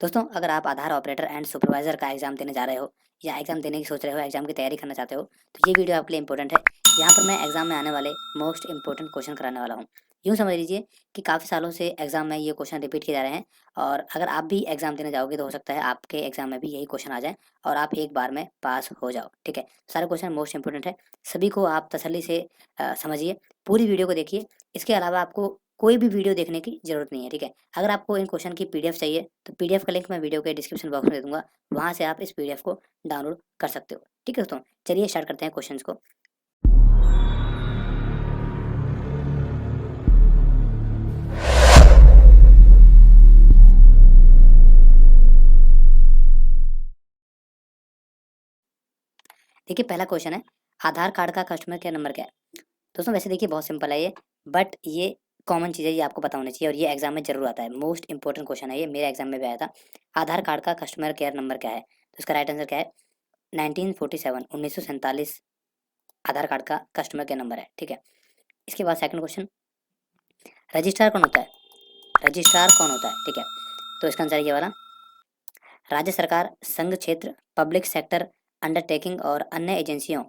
दोस्तों, अगर आप आधार ऑपरेटर एंड सुपरवाइजर का एग्जाम देने जा रहे हो या एग्जाम देने की सोच रहे हो, एग्जाम की तैयारी करना चाहते हो, तो ये वीडियो आपके लिए इंपॉर्टेंट है। यहाँ पर मैं एग्जाम में आने वाले मोस्ट इंपॉर्टेंट क्वेश्चन कराने वाला हूँ। यूँ समझ लीजिए कि काफ़ी सालों से एग्जाम में ये क्वेश्चन रिपीट किए जा रहे हैं, और अगर आप भी एग्जाम देने जाओगे तो हो सकता है आपके एग्जाम में भी यही क्वेश्चन आ जाए और आप एक बार में पास हो जाओ। ठीक है, सारे क्वेश्चन मोस्ट इंपॉर्टेंट है, सभी को आप तसल्ली से समझिए, पूरी वीडियो को देखिए। इसके अलावा आपको कोई भी वीडियो देखने की जरूरत नहीं है। ठीक है, अगर आपको इन क्वेश्चन की पीडीएफ चाहिए तो पीडीएफ का लिंक मैं वीडियो के डिस्क्रिप्शन बॉक्स में दे दूंगा, वहां से आप इस पीडीएफ को डाउनलोड कर सकते हो। ठीक है दोस्तों, चलिए स्टार्ट करते हैं क्वेश्चंस को। देखिए, पहला क्वेश्चन है, आधार कार्ड का कस्टमर केयर नंबर क्या है। दोस्तों वैसे देखिए बहुत सिंपल है ये, बट ये कॉमन चीज़ है, ये आपको पता होनी चाहिए और ये एग्जाम में जरूर आता है। मोस्ट इंपॉर्टेंट क्वेश्चन है ये, मेरे एग्जाम में भी आया था। आधार कार्ड का कस्टमर केयर नंबर क्या है, तो इसका राइट आंसर क्या है, 1947 1947 आधार कार्ड का कस्टमर केयर नंबर है। ठीक है, इसके बाद सेकंड क्वेश्चन, रजिस्ट्रार कौन होता है। रजिस्ट्रार कौन होता है, ठीक है, तो इसका आंसर ये वाला, राज्य सरकार, संघ क्षेत्र, पब्लिक सेक्टर अंडरटेकिंग और अन्य एजेंसियों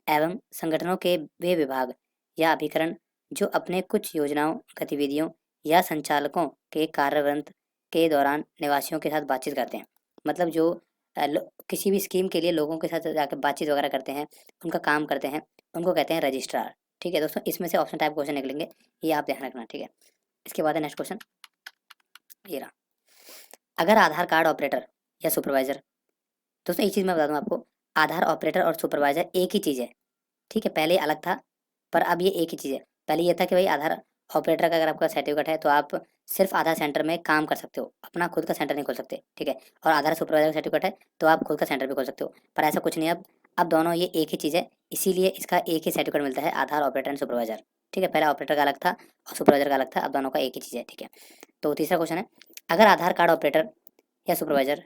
एवं संगठनों के वे विभाग या अभिकरण जो अपने कुछ योजनाओं, गतिविधियों या संचालकों के कार्यवृंत के दौरान निवासियों के साथ बातचीत करते हैं। मतलब जो किसी भी स्कीम के लिए लोगों के साथ जाकर बातचीत वगैरह करते हैं, उनका काम करते हैं, उनको कहते हैं रजिस्ट्रार। ठीक है दोस्तों, इसमें से ऑप्शन टाइप क्वेश्चन निकलेंगे, ये आप ध्यान रखना। ठीक है, इसके बाद है नेक्स्ट क्वेश्चन, ये रहा, अगर आधार कार्ड ऑपरेटर या सुपरवाइजर, दोस्तों एक चीज़ मैं बता दूं आपको, आधार ऑपरेटर और सुपरवाइजर एक ही चीज़ है। ठीक है, पहले अलग था पर अब ये एक ही चीज़ है। पहले ये था कि भाई आधार ऑपरेटर का अगर आपका सर्टिफिकेट है तो आप सिर्फ आधार सेंटर में काम कर सकते हो, अपना खुद का सेंटर नहीं खोल सकते। ठीक है, और आधार सुपरवाइजर का सर्टिफिकेट है तो आप खुद का सेंटर भी खोल सकते हो, पर ऐसा कुछ नहीं है अब दोनों ये एक ही चीज़ है, इसीलिए इसका एक ही सर्टिफिकेट मिलता है, आधार ऑपरेटर एंड सुपरवाइजर। ठीक है, पहले ऑपरेटर का अलग था और सुपरवाइजर का अलग था, अब दोनों का एक ही चीज़ है। ठीक है, तो तीसरा क्वेश्चन है, अगर आधार कार्ड ऑपरेटर या सुपरवाइजर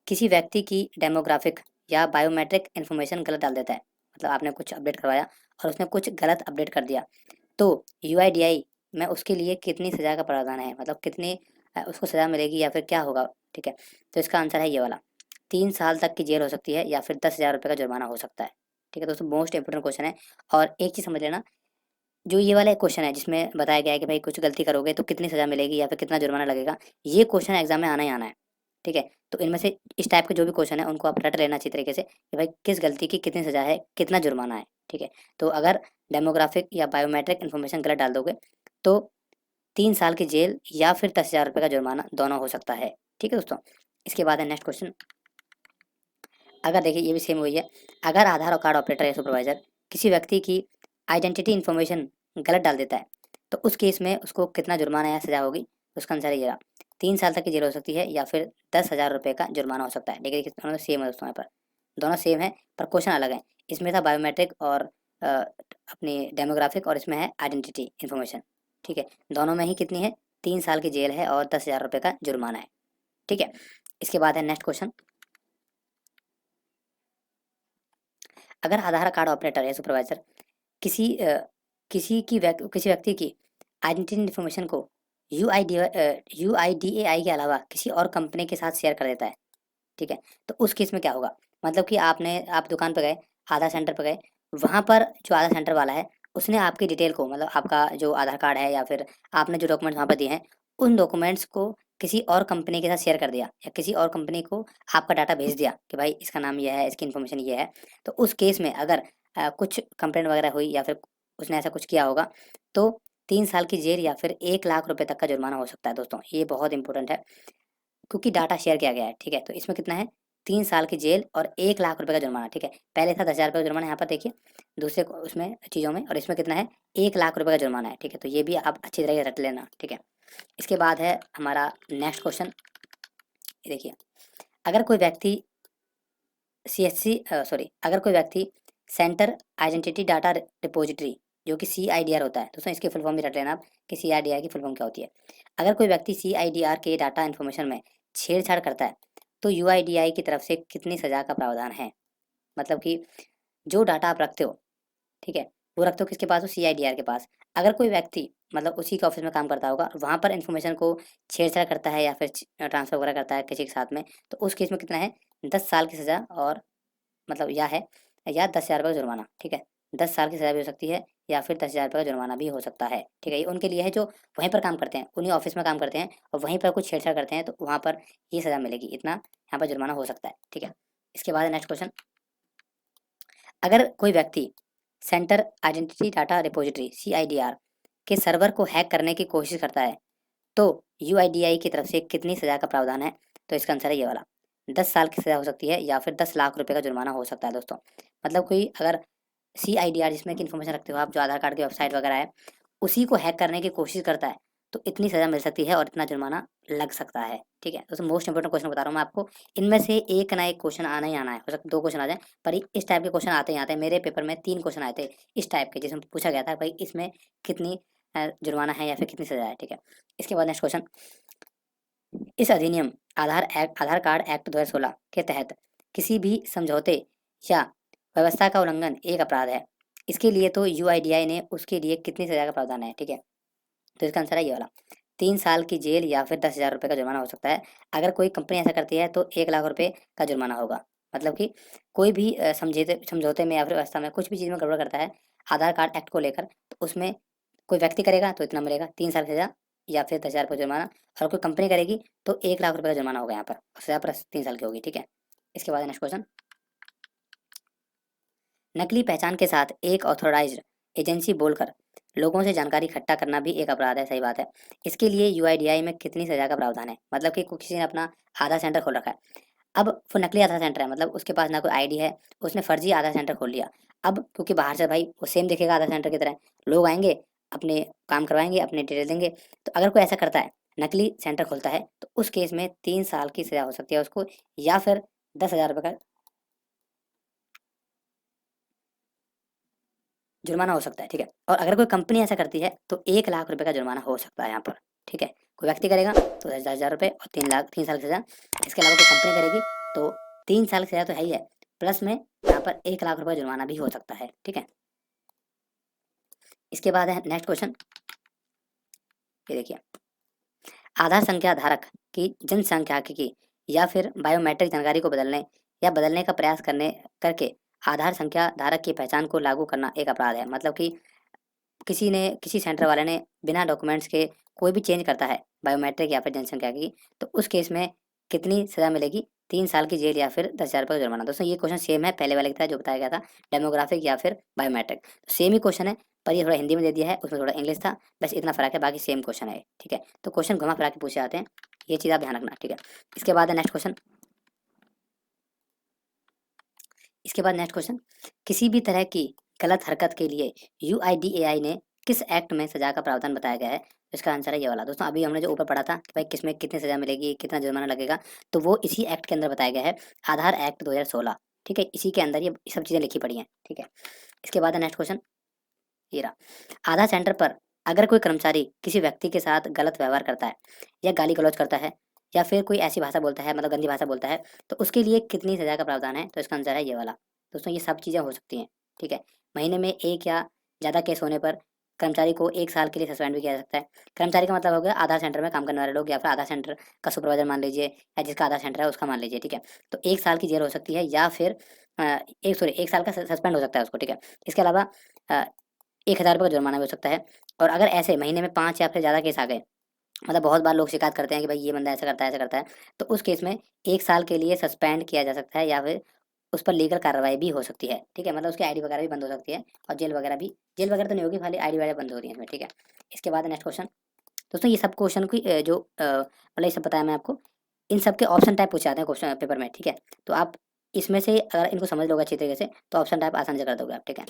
किसी व्यक्ति की डेमोग्राफिक या बायोमेट्रिक इन्फॉर्मेशन गलत डाल देता है, मतलब आपने कुछ अपडेट करवाया और उसने कुछ गलत अपडेट कर दिया, तो यूआईडीआई में उसके लिए कितनी सज़ा का प्रावधान है, मतलब कितनी उसको सज़ा मिलेगी या फिर क्या होगा। ठीक है, तो इसका आंसर है ये वाला, 3 साल तक की जेल हो सकती है या फिर 10,000 रुपये का जुर्माना हो सकता है। ठीक है दोस्तों, मोस्ट इंपोर्टेंट क्वेश्चन है। और एक चीज़ समझ लेना, जो ये वाला क्वेश्चन है जिसमें बताया गया है कि भाई कुछ गलती करोगे तो कितनी सज़ा मिलेगी या फिर कितना जुर्माना लगेगा, ये क्वेश्चन एग्जाम में आना ही आना है। ठीक है, तो इनमें से इस टाइप के जो भी क्वेश्चन है उनको आप रट लेना अच्छी तरीके से कि भाई किस गलती की कितनी सज़ा है, कितना जुर्माना है। ठीक है, तो अगर डेमोग्राफिक या बायोमेट्रिक इन्फॉर्मेशन गलत डाल दोगे तो 3 साल की जेल या फिर 10,000 रुपये का जुर्माना दोनों हो सकता है। ठीक है दोस्तों, इसके बाद है नेक्स्ट क्वेश्चन, अगर देखिए ये भी सेम वही है, अगर आधार कार्ड ऑपरेटर या सुपरवाइजर किसी व्यक्ति की आइडेंटिटी इन्फॉर्मेशन गलत डाल देता है तो उस केस में उसको कितना जुर्माना या सजा होगी, तो उसका आंसर ये रहा, 3 साल तक की जेल हो सकती है या फिर 10,000 रुपये का जुर्माना हो सकता है। देखिए देखिए दोनों सेम है दोस्तों, यहाँ पर दोनों सेम है पर क्वेश्चन अलग है। इसमें था बायोमेट्रिक और अपनी डेमोग्राफिक, और इसमें है आइडेंटिटी इन्फॉर्मेशन। ठीक है, दोनों में ही कितनी है, 3 साल की जेल है और 10,000 रुपये का जुर्माना है। ठीक है, इसके बाद है नेक्स्ट क्वेश्चन, अगर आधार कार्ड ऑपरेटर या सुपरवाइजर किसी व्यक्ति की आइडेंटिटी इन्फॉर्मेशन को यूआईडीएआई के अलावा किसी और कंपनी के साथ शेयर कर देता है, ठीक है, तो उस केस में क्या होगा। मतलब कि आप दुकान पर गए, आधार सेंटर पर गए, वहाँ पर जो आधार सेंटर वाला है उसने आपकी डिटेल को, मतलब आपका जो आधार कार्ड है या फिर आपने जो डॉक्यूमेंट्स वहाँ पर दिए हैं, उन डॉक्यूमेंट्स को किसी और कंपनी के साथ शेयर कर दिया या किसी और कंपनी को आपका डाटा भेज दिया कि भाई इसका नाम ये है, इसकी इन्फॉर्मेशन ये है, तो उस केस में अगर कुछ कंप्लेंट वगैरह हुई या फिर उसने ऐसा कुछ किया होगा तो 3 साल की जेल या फिर 1 लाख रुपए तक का जुर्माना हो सकता है। दोस्तों ये बहुत इंपॉर्टेंट है क्योंकि डाटा शेयर किया गया है। ठीक है, तो इसमें कितना है, 3 साल की जेल और 1 लाख रुपए का जुर्माना। ठीक है, पहले था 10,000 रुपये का जुर्माना, यहाँ पर देखिए दूसरे उसमें चीज़ों में, और इसमें कितना है, 1 लाख रुपए का जुर्माना है। ठीक है, तो ये भी आप अच्छी तरह से रट लेना। ठीक है, इसके बाद है हमारा नेक्स्ट क्वेश्चन, ये देखिए, अगर कोई व्यक्ति अगर कोई व्यक्ति सेंटर आइडेंटिटी डाटा रिपोजिटरी, जो कि CIDR होता है दोस्तों, इसकी फुल फॉर्म भी रट लेना आप कि CIDR की फुल फॉर्म क्या होती है। अगर कोई व्यक्ति CIDR के डाटा इन्फॉर्मेशन में छेड़छाड़ करता है तो UIDAI की तरफ से कितनी सजा का प्रावधान है। मतलब कि जो डाटा आप रखते हो, ठीक है, वो रखते हो किसके पास, हो CIDR के पास। अगर कोई व्यक्ति मतलब उसी के ऑफिस में काम करता होगा, वहाँ पर इन्फॉर्मेशन को छेड़छाड़ करता है या फिर ट्रांसफर वगैरह करता है किसी के साथ में, तो उस केस में कितना है, 10 साल की सज़ा और मतलब या 10,000 रुपये का जुर्माना। ठीक है, 10 साल की सज़ा भी हो सकती है या फिर 10,000 रुपये का जुर्माना भी हो सकता है। ठीक है, ये उनके लिए है जो वहीं पर काम करते हैं, उन्हीं ऑफिस में काम करते हैं और वहीं पर कुछ छेड़छाड़ करते हैं, तो वहाँ पर ये सज़ा मिलेगी, इतना यहाँ पर जुर्माना हो सकता है। ठीक है, इसके बाद नेक्स्ट क्वेश्चन, अगर कोई व्यक्ति centre identity data repository CIDR के सर्वर को हैक करने की कोशिश करता है, तो UIDAI की तरफ से कितनी सज़ा का प्रावधान है? तो इसका आंसर है ये वाला, 10 साल की सज़ा हो सकती है या फिर 10 लाख रुपए का जुर्माना हो सकता है दोस्तों। मतलब कोई अगर CIDR जिसमें कि इन्फॉर्मेशन रखते हो आप, जो आधार कार्ड की वेबसाइट वगैरह है, उसी को हैक करने की कोशिश करता है, तो इतनी सज़ा मिल सकती है और इतना जुर्माना लग सकता है। ठीक है, दोस्तों मोस्ट इंपोर्टेंट क्वेश्चन बता रहा हूँ मैं आपको, इनमें से एक ना एक क्वेश्चन आना ही आना है, हो सकता है 2 क्वेश्चन आ जाए, पर इस टाइप के क्वेश्चन आते ही आते हैं। मेरे पेपर में 3 क्वेश्चन आए थे इस टाइप के, जिसमें पूछा गया था भाई इसमें कितनी जुर्माना है या फिर कितनी सज़ा है। ठीक है, इसके बाद नेक्स्ट क्वेश्चन, इस अधिनियम आधार कार्ड एक्ट 2016 के तहत किसी भी समझौते या व्यवस्था का उल्लंघन एक अपराध है। इसके लिए तो UIDAI ने उसके लिए कितनी सजा का प्रावधान है? ठीक है, तो इसका आंसर है ये वाला, 3 साल की जेल या फिर 10,000 रुपये का जुर्माना हो सकता है। अगर कोई कंपनी ऐसा करती है तो 1 लाख रुपये का जुर्माना होगा। मतलब कि कोई भी समझौते में या फिर व्यवस्था में कुछ भी चीज़ में गड़बड़ करता है आधार कार्ड एक्ट को लेकर, तो उसमें कोई व्यक्ति करेगा तो इतना मिलेगा, 3 साल की सजा या फिर 10,000 रुपये जुर्माना, और कोई कंपनी करेगी तो 1 लाख रुपये का जुर्माना होगा यहाँ पर, सजा प्लस 3 साल की होगी। ठीक है, इसके बाद नेक्स्ट क्वेश्चन, नकली पहचान के साथ एक ऑथोराइज्ड एजेंसी बोलकर लोगों से जानकारी इकट्ठा करना भी एक अपराध है, सही बात है। इसके लिए UIDAI में कितनी सजा का प्रावधान है? मतलब कि किसी ने अपना आधार सेंटर खोल रखा है, अब वो नकली आधार सेंटर है, मतलब उसके पास ना कोई ID है, उसने फर्जी आधार सेंटर खोल लिया। अब क्योंकि बाहर से भाई वो सेम दिखेगा आधार सेंटर की तरह, लोग आएंगे अपने काम करवाएंगे, अपने डिटेल देंगे, तो अगर कोई ऐसा करता है, नकली सेंटर खोलता है, तो उस केस में 3 साल की सजा हो सकती है उसको, या फिर 10,000 रुपये का जुर्माना हो सकता है। ठीक है, और अगर कोई कंपनी ऐसा करती है तो 1 लाख रुपए का जुर्माना हो सकता है यहाँ पर। ठीक है, कोई व्यक्ति करेगा तो 10,000 रुपये और 3 साल की सजा। इसके अलावा कोई कंपनी करेगी तो 3 साल की सजा तो है ही है, प्लस में यहाँ पर 1 लाख रुपये जुर्माना भी हो सकता है। ठीक है, इसके बाद है नेक्स्ट क्वेश्चन, ये देखिए, आधार संख्या धारक की जनसांख्यिकी या फिर बायोमेट्रिक जानकारी को बदलने का प्रयास करने करके आधार संख्या धारक की पहचान को लागू करना एक अपराध है। मतलब कि किसी सेंटर वाले ने बिना डॉक्यूमेंट्स के कोई भी चेंज करता है बायोमेट्रिक या फिर जनसंख्या की, तो उस केस में कितनी सजा मिलेगी? 3 साल की जेल या फिर 10,000 रुपये का जुर्माना। दोस्तों ये क्वेश्चन सेम है पहले वाले की तरह जो बताया गया था, डेमोग्राफिक या फिर बायोमेट्रिक, तो सेम ही क्वेश्चन है, पर ये थोड़ा हिंदी में दे दिया है, उसमें थोड़ा इंग्लिश था, बस इतना फर्क है, बाकी सेम क्वेश्चन है। ठीक है, तो क्वेश्चन घुमा फिरा के पूछे जाते हैं, ये चीज़ आप ध्यान रखना। ठीक है, इसके बाद है नेक्स्ट क्वेश्चन, किसी भी तरह की गलत हरकत के लिए UIDAI ने किस एक्ट में सजा का प्रावधान बताया गया है? तो इसका आंसर है ये वाला। दोस्तों अभी हमने जो ऊपर पढ़ा था कि भाई किसमें कितनी सजा मिलेगी, कितना जुर्माना लगेगा, तो वो इसी एक्ट के अंदर बताया गया है, आधार एक्ट 2016। ठीक है, इसी के अंदर ये सब चीज़ें लिखी पड़ी हैं। ठीक है, इसके बाद है नेक्स्ट क्वेश्चन, ये रहा, आधार सेंटर पर अगर कोई कर्मचारी किसी व्यक्ति के साथ गलत व्यवहार करता है या गाली गलौज करता है या फिर कोई ऐसी भाषा बोलता है, मतलब गंदी भाषा बोलता है, तो उसके लिए कितनी सजा का प्रावधान है? तो इसका आंसर है ये वाला। दोस्तों ये सब चीज़ें हो सकती हैं। ठीक है, महीने में एक या ज़्यादा केस होने पर कर्मचारी को 1 साल के लिए सस्पेंड भी किया जा सकता है। कर्मचारी का मतलब हो गया आधार सेंटर में काम करने वाले लोग, या फिर आधार सेंटर का सुपरवाइजर मान लीजिए, या जिसका आधार सेंटर है उसका मान लीजिए। ठीक है, तो 1 साल की जेल हो सकती है या फिर 1 साल का सस्पेंड हो सकता है उसको। ठीक है, इसके अलावा 1,000 रुपये का जुर्माना भी हो सकता है। और अगर ऐसे महीने में 5 या फिर ज़्यादा केस आ गए, मतलब बहुत बार लोग शिकायत करते हैं कि भाई ये बंदा ऐसा करता है, तो उस केस में 1 साल के लिए सस्पेंड किया जा सकता है या फिर उस पर लीगल कार्रवाई भी हो सकती है। ठीक है, मतलब उसकी ID वगैरह भी बंद हो सकती है, और जेल वगैरह तो नहीं होगी, खाली ID वगैरह बंद हो रही है इसमें। ठीक है, इसके बाद नेक्स्ट क्वेश्चन, दोस्तों ये सब क्वेश्चन की मतलब ये सब बताया मैं आपको, इन सब के ऑप्शन टाइप पूछे जाते हैं क्वेश्चन पेपर में। ठीक है, तो आप इसमें से अगर इनको समझ लोगे अच्छी तरीके से तो ऑप्शन टाइप आसानी से कर दोगे आप। ठीक है,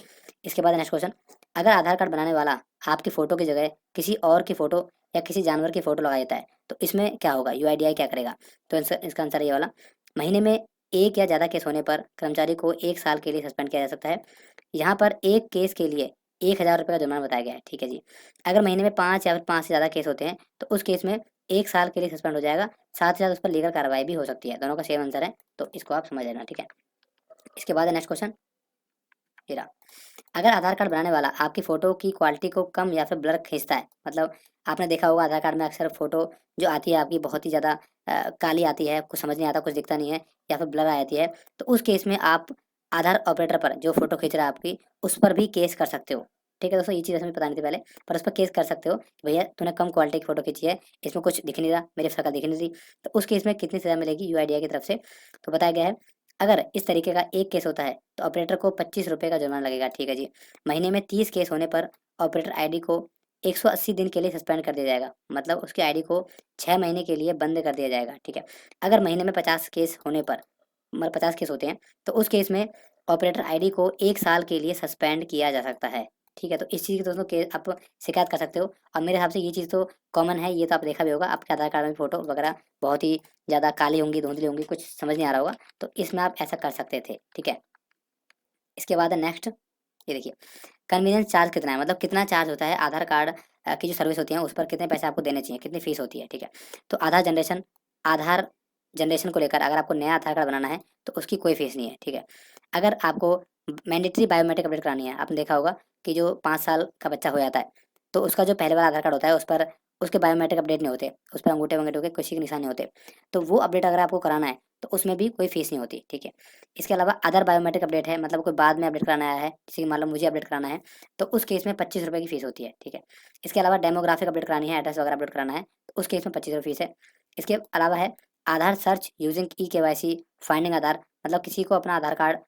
इसके बाद नेक्स्ट क्वेश्चन, अगर आधार कार्ड बनाने वाला आपकी फ़ोटो की जगह किसी और की फ़ोटो या किसी जानवर की फ़ोटो लगा देता है, तो इसमें क्या होगा? UIDAI क्या करेगा? तो इसका आंसर है ये वाला, महीने में एक या ज़्यादा केस होने पर कर्मचारी को 1 साल के लिए सस्पेंड किया जा सकता है। यहाँ पर एक केस के लिए 1,000 रुपये का जुर्माना बताया गया है। ठीक है जी, अगर महीने में 5 या फिर 5 से ज़्यादा केस होते हैं तो उस केस में 1 साल के लिए सस्पेंड हो जाएगा, साथ ही साथ उस पर लीगल कार्रवाई भी हो सकती है। दोनों का सेम आंसर है, तो इसको आप समझ लेना। ठीक है, इसके बाद है नेक्स्ट क्वेश्चन, ये रहा। अगर आधार कार्ड बनाने वाला आपकी फ़ोटो की क्वालिटी को कम या फिर ब्लर खींचता है, मतलब आपने देखा होगा आधार कार्ड में अक्सर फ़ोटो जो आती है आपकी बहुत ही ज़्यादा काली आती है, कुछ समझ नहीं आता, कुछ दिखता नहीं है या फिर ब्लर आ जाती है, तो उस केस में आप आधार ऑपरेटर पर जो फ़ोटो खींच रहा है आपकी, उस पर भी केस कर सकते हो। ठीक है दोस्तों, ये चीज़ हमें पता नहीं थी पहले, पर उस पर केस कर सकते हो कि भैया तूने कम क्वालिटी की फ़ोटो खींची है, इसमें कुछ दिख नहीं रहा, मेरी शक्ल दिख नहीं रही। तो उस केस में कितनी सज़ा मिलेगी यूआईडीआई की तरफ से, तो बताया गया है अगर इस तरीके का एक केस होता है तो ऑपरेटर को 25 रुपये का जुर्माना लगेगा। ठीक है जी। महीने में 30 केस होने पर ऑपरेटर आईडी को 180 दिन के लिए सस्पेंड कर दिया जाएगा, मतलब उसकी आईडी को 6 महीने के लिए बंद कर दिया जाएगा। ठीक है। अगर महीने में 50 केस होने पर, मतलब 50 केस होते हैं, तो उस केस में ऑपरेटर आईडी को 1 साल के लिए सस्पेंड किया जा सकता है। ठीक है, तो इस चीज़ की दोस्तों के आप शिकायत कर सकते हो, और मेरे हिसाब से ये चीज़ तो कॉमन है, ये तो आप देखा भी होगा, आपके आधार कार्ड में फ़ोटो वगैरह बहुत ही ज़्यादा काली होंगी, धुंधली होंगी, कुछ समझ नहीं आ रहा होगा, तो इसमें आप ऐसा कर सकते थे। ठीक है। इसके बाद है नेक्स्ट, ये देखिए कन्वीनियंस चार्ज कितना है, मतलब कितना चार्ज होता है आधार कार्ड की जो सर्विस होती है उस पर कितने पैसे आपको देने चाहिए, कितनी फीस होती है। ठीक है। तो आधार जनरेशन को लेकर अगर आपको नया आधार कार्ड बनाना है तो उसकी कोई फीस नहीं है। ठीक है। अगर आपको मैंडेटरी बायोमेट्रिक अपडेट करानी है, आपने देखा होगा कि जो 5 साल का बच्चा हो जाता है तो उसका जो पहले वाला आधार कार्ड होता है उस पर उसके बायोमेट्रिक अपडेट नहीं होते, उस पर अंगूठे वंगूठे के किसी के निशान नहीं होते, तो वो अपडेट अगर आपको कराना है तो उसमें भी कोई फीस नहीं होती। ठीक है। इसके अलावा अदर बायोमेट्रिक अपडेट है, मतलब कोई बाद में अपडेट कराना आया है, जैसे कि मान लो मुझे अपडेट कराना है, तो उस केस में 25 रुपये की फीस होती है। ठीक है। इसके अलावा डेमोग्राफिक अपडेट करानी है, एड्रेस वगैरह अपडेट कराना है, तो उस केस में 25 रुपये फीस है। इसके अलावा है Aadhaar search using e KYC finding आधार, मतलब किसी को अपना आधार कार्ड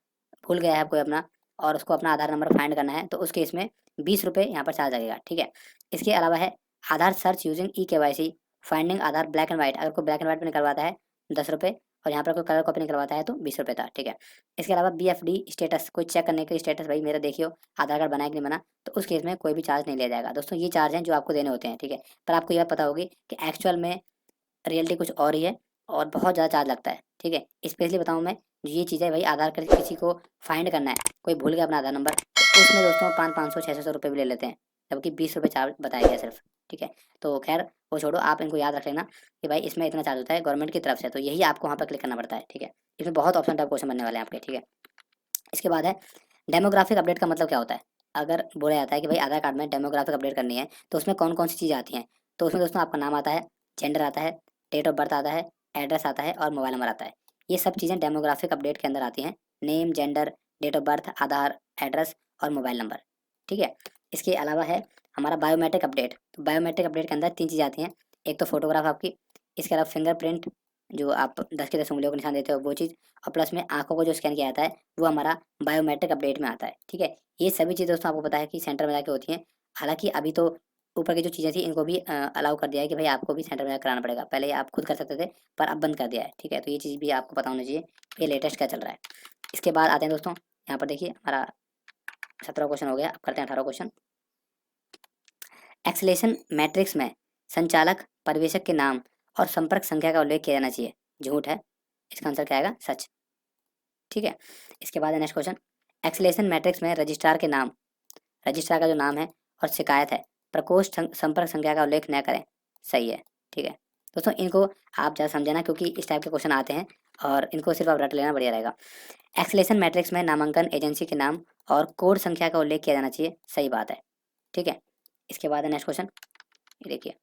भूल गया है कोई अपना, और उसको अपना आधार नंबर फाइंड करना है, तो उस केस में 20 रुपये यहाँ पर चार्ज लगेगा। ठीक है। इसके अलावा है Aadhaar search using e KYC finding Aadhaar black and white, अगर कोई ब्लैक एंड व्हाइट में निकलवाता है 10 रुपये, और यहाँ पर कोई कलर कॉपी निकलवाता है तो 20 रुपये था। ठीक है। इसके अलावा BFD स्टेटस, कोई चेक करने के स्टेटस भाई मेरा देखियो आधार कार्ड बनाया कि नहीं बना, तो उस केस में कोई भी चार्ज नहीं लिया जाएगा। दोस्तों ये चार्ज हैं जो आपको देने होते हैं। ठीक है। पर आपको यह पता होगी कि एक्चुअल में रियलिटी कुछ और ही है, और बहुत ज़्यादा चार्ज लगता है। ठीक है। स्पेशली बताऊँ मैं, जो ये चीज़ें भाई आधार कार्ड किसी को फाइंड करना है, कोई भूल गया अपना आधार नंबर, तो उसमें दोस्तों 500 600 रुपये भी ले लेते हैं, जबकि 20 रुपये चार्ज बताया गया सिर्फ। ठीक है। तो खैर वो छोड़ो, आप इनको याद रख लेना कि भाई इसमें इतना चार्ज होता है गवर्नमेंट की तरफ से, तो यही आपको वहाँ पर क्लिक करना पड़ता है। ठीक है। इसमें बहुत ऑप्शन टाइप क्वेश्चन बनने वाले हैं आपके। ठीक है। इसके बाद है डेमोग्राफिक अपडेट का मतलब क्या होता है। अगर बोला जाता है कि भाई आधार कार्ड में डेमोग्राफिक अपडेट करनी है तो उसमें कौन कौन सी चीज़ें आती हैं, तो उसमें दोस्तों आपका नाम आता है, जेंडर आता है, डेट ऑफ बर्थ आता है, एड्रेस आता है और मोबाइल नंबर आता है। ये सब चीज़ें डेमोग्राफिक अपडेट के अंदर आती हैं, name, gender, date of birth, Aadhaar, address और मोबाइल नंबर। ठीक है। इसके अलावा है हमारा बायोमेट्रिक अपडेट, तो बायोमेट्रिक अपडेट के अंदर 3 चीज़ें आती हैं, एक तो फोटोग्राफ आपकी, इसके अलावा फिंगरप्रिंट जो आप 10 के 10 उंगलियों को निशान देते हो वो चीज़, और प्लस में आंखों को जो स्कैन किया जाता है वो हमारा बायोमेट्रिक अपडेट में आता है। ठीक है। ये सभी चीज़ दोस्तों आपको पता है कि सेंटर में जाके होती हैं। हालांकि अभी तो ऊपर की जो चीज़ें थी इनको भी अलाउ कर दिया है कि भाई आपको भी सेंटर में जाकर कराना पड़ेगा, पहले ये आप खुद कर सकते थे पर अब बंद कर दिया है। ठीक है। तो ये चीज़ भी आपको पता होना चाहिए, ये लेटेस्ट क्या चल रहा है। इसके बाद आते हैं दोस्तों, यहाँ पर देखिए हमारा 17 क्वेश्चन हो गया, अब करते हैं 18 क्वेश्चन। एक्सेलेशन मैट्रिक्स में संचालक परिवेशक के नाम और संपर्क संख्या का उल्लेख किया जाना चाहिए, झूठ है, इसका आंसर क्या आएगा, सच। ठीक है। इसके बाद नेक्स्ट क्वेश्चन, एक्सेलेशन मैट्रिक्स में रजिस्ट्रार के नाम, रजिस्ट्रार का जो नाम है और शिकायत है, प्रकोष्ठ संपर्क संख्या का उल्लेख न करें, सही है। ठीक है। दोस्तों इनको आप ज़्यादा समझना क्योंकि इस टाइप के क्वेश्चन आते हैं और इनको सिर्फ आप रट लेना, बढ़िया रहेगा। एक्सेलेशन मैट्रिक्स में नामांकन एजेंसी के नाम और कोड संख्या का उल्लेख किया जाना चाहिए, सही बात है। ठीक है। इसके बाद नेक्स्ट क्वेश्चन, ये देखिए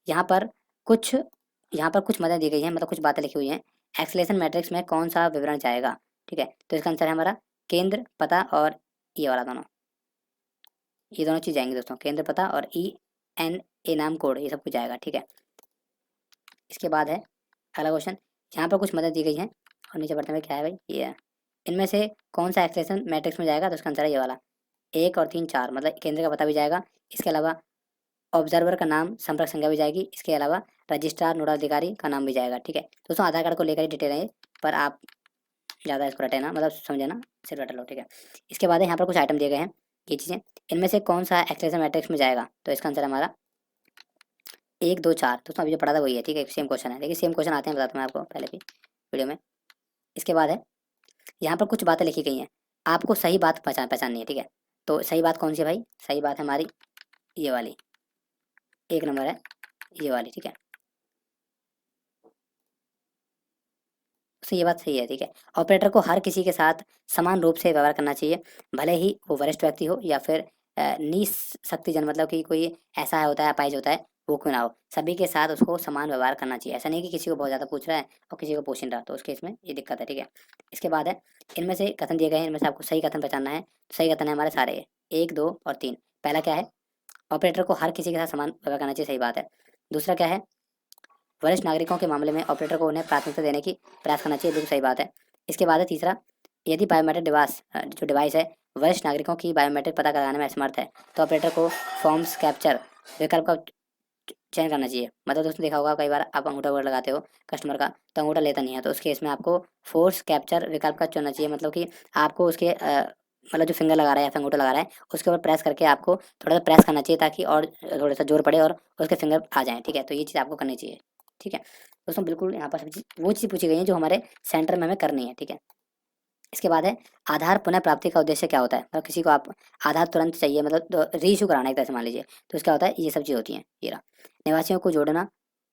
यहाँ पर कुछ यहाँ पर कुछ मदद दी गई है, मतलब कुछ बातें लिखी हुई हैं। एक्सेलेशन मैट्रिक्स में कौन सा विवरण जाएगा। ठीक है। तो इसका आंसर है हमारा केंद्र, पता और ये वाला दोनों, ये दोनों चीज़ जाएंगे दोस्तों, केंद्र, पता और ENA नाम कोड, ये सब कुछ जाएगा। ठीक है। इसके बाद है अगला क्वेश्चन, यहाँ पर कुछ मदद दी गई है और नीचे बढ़ते हुए क्या है भाई, ये है इनमें से कौन सा एक्सेलेशन मैट्रिक्स में जाएगा, तो इसका आंसर है ये वाला 1 और 3 4, मतलब केंद्र का पता भी जाएगा, इसके अलावा ऑब्जर्वर का नाम, संपर्क संख्या भी जाएगी, इसके अलावा रजिस्ट्रार नोडल अधिकारी का नाम भी जाएगा। ठीक है। दोस्तों आधार कार्ड को लेकर ही डिटेल है ये, पर आप ज़्यादा इसको रटे ना, मतलब समझे ना, सिर्फ रट लो। ठीक है। इसके बाद यहाँ पर कुछ आइटम दिए गए हैं, ये चीज़ें, इनमें से कौन सा एक्सेलेशन मैट्रिक्स में जाएगा, तो इसका आंसर हमारा 1 2 4। दोस्तों अभी जो पढ़ा था वही है। ठीक है। सेम क्वेश्चन है, देखिए सेम क्वेश्चन आते हैं, बताता हूँ मैं आपको पहले भी वीडियो में। इसके बाद है यहाँ पर कुछ बातें लिखी गई हैं, आपको सही बात पहचाननी है। ठीक है। तो सही बात कौन सी है भाई, सही बात है हमारी ये वाली, 1 नंबर है ये वाली। ठीक है। तो ये बात सही है, ठीक है। ऑपरेटर को हर किसी के साथ समान रूप से व्यवहार करना चाहिए, भले ही वो वरिष्ठ व्यक्ति हो या फिर निःशक्तिजन, मतलब कि कोई ऐसा होता है, अपाहिज होता है, वो क्यों ना हो, सभी के साथ उसको समान व्यवहार करना चाहिए। ऐसा नहीं कि किसी को बहुत ज़्यादा पूछ रहा है और किसी को पूछ नहीं रहा, तो उस केस में ये दिक्कत है, ठीक है। इसके बाद है, इनमें से कथन दिए गए हैं, इनमें से आपको सही कथन पहचानना है। तो सही कथन है हमारे सारे, 1, 2 और 3। पहला क्या है, ऑपरेटर को हर किसी के साथ समान व्यवहार करना चाहिए, सही बात है। दूसरा क्या है, वरिष्ठ नागरिकों के मामले में ऑपरेटर को उन्हें प्राथमिकता देने की प्रयास करना चाहिए, बिल्कुल सही बात है। इसके बाद है तीसरा, यदि बायोमेट्रिक डिवाइस जो डिवाइस है वरिष्ठ नागरिकों की बायोमेट्रिक पता लगाने में असमर्थ है, तो ऑपरेटर को फॉर्म्स कैप्चर विकल्प का चयन करना चाहिए। मतलब दोस्तों देखा होगा कई बार आप अंगूठा वगैरह लगाते हो कस्टमर का, तो अंगूठा लेता नहीं है, तो उस केस में आपको फोर्स कैप्चर विकल्प का चुनना चाहिए। मतलब कि आपको उसके मतलब जो फिंगर लगा रहा है या फिर अंगूठा लगा रहा है उसके ऊपर प्रेस करके आपको थोड़ा सा प्रेस करना चाहिए, ताकि और थोड़ा सा जोर पड़े और उसके फिंगर आ जाएँ, ठीक है। तो ये चीज़ आपको करनी चाहिए, ठीक है दोस्तों। बिल्कुल यहाँ पर सब चीज़ वो चीज़ पूछी गई है जो हमारे सेंटर में हमें करनी है, ठीक है। इसके बाद है, आधार पुनः प्राप्ति का उद्देश्य क्या होता है। मतलब किसी को आप आधार तुरंत चाहिए, मतलब रीइशू कराना है एक तरह से मान लीजिए, तो इसका होता है ये सब चीज़ होती हैं। ये रहा, निवासियों को जोड़ना,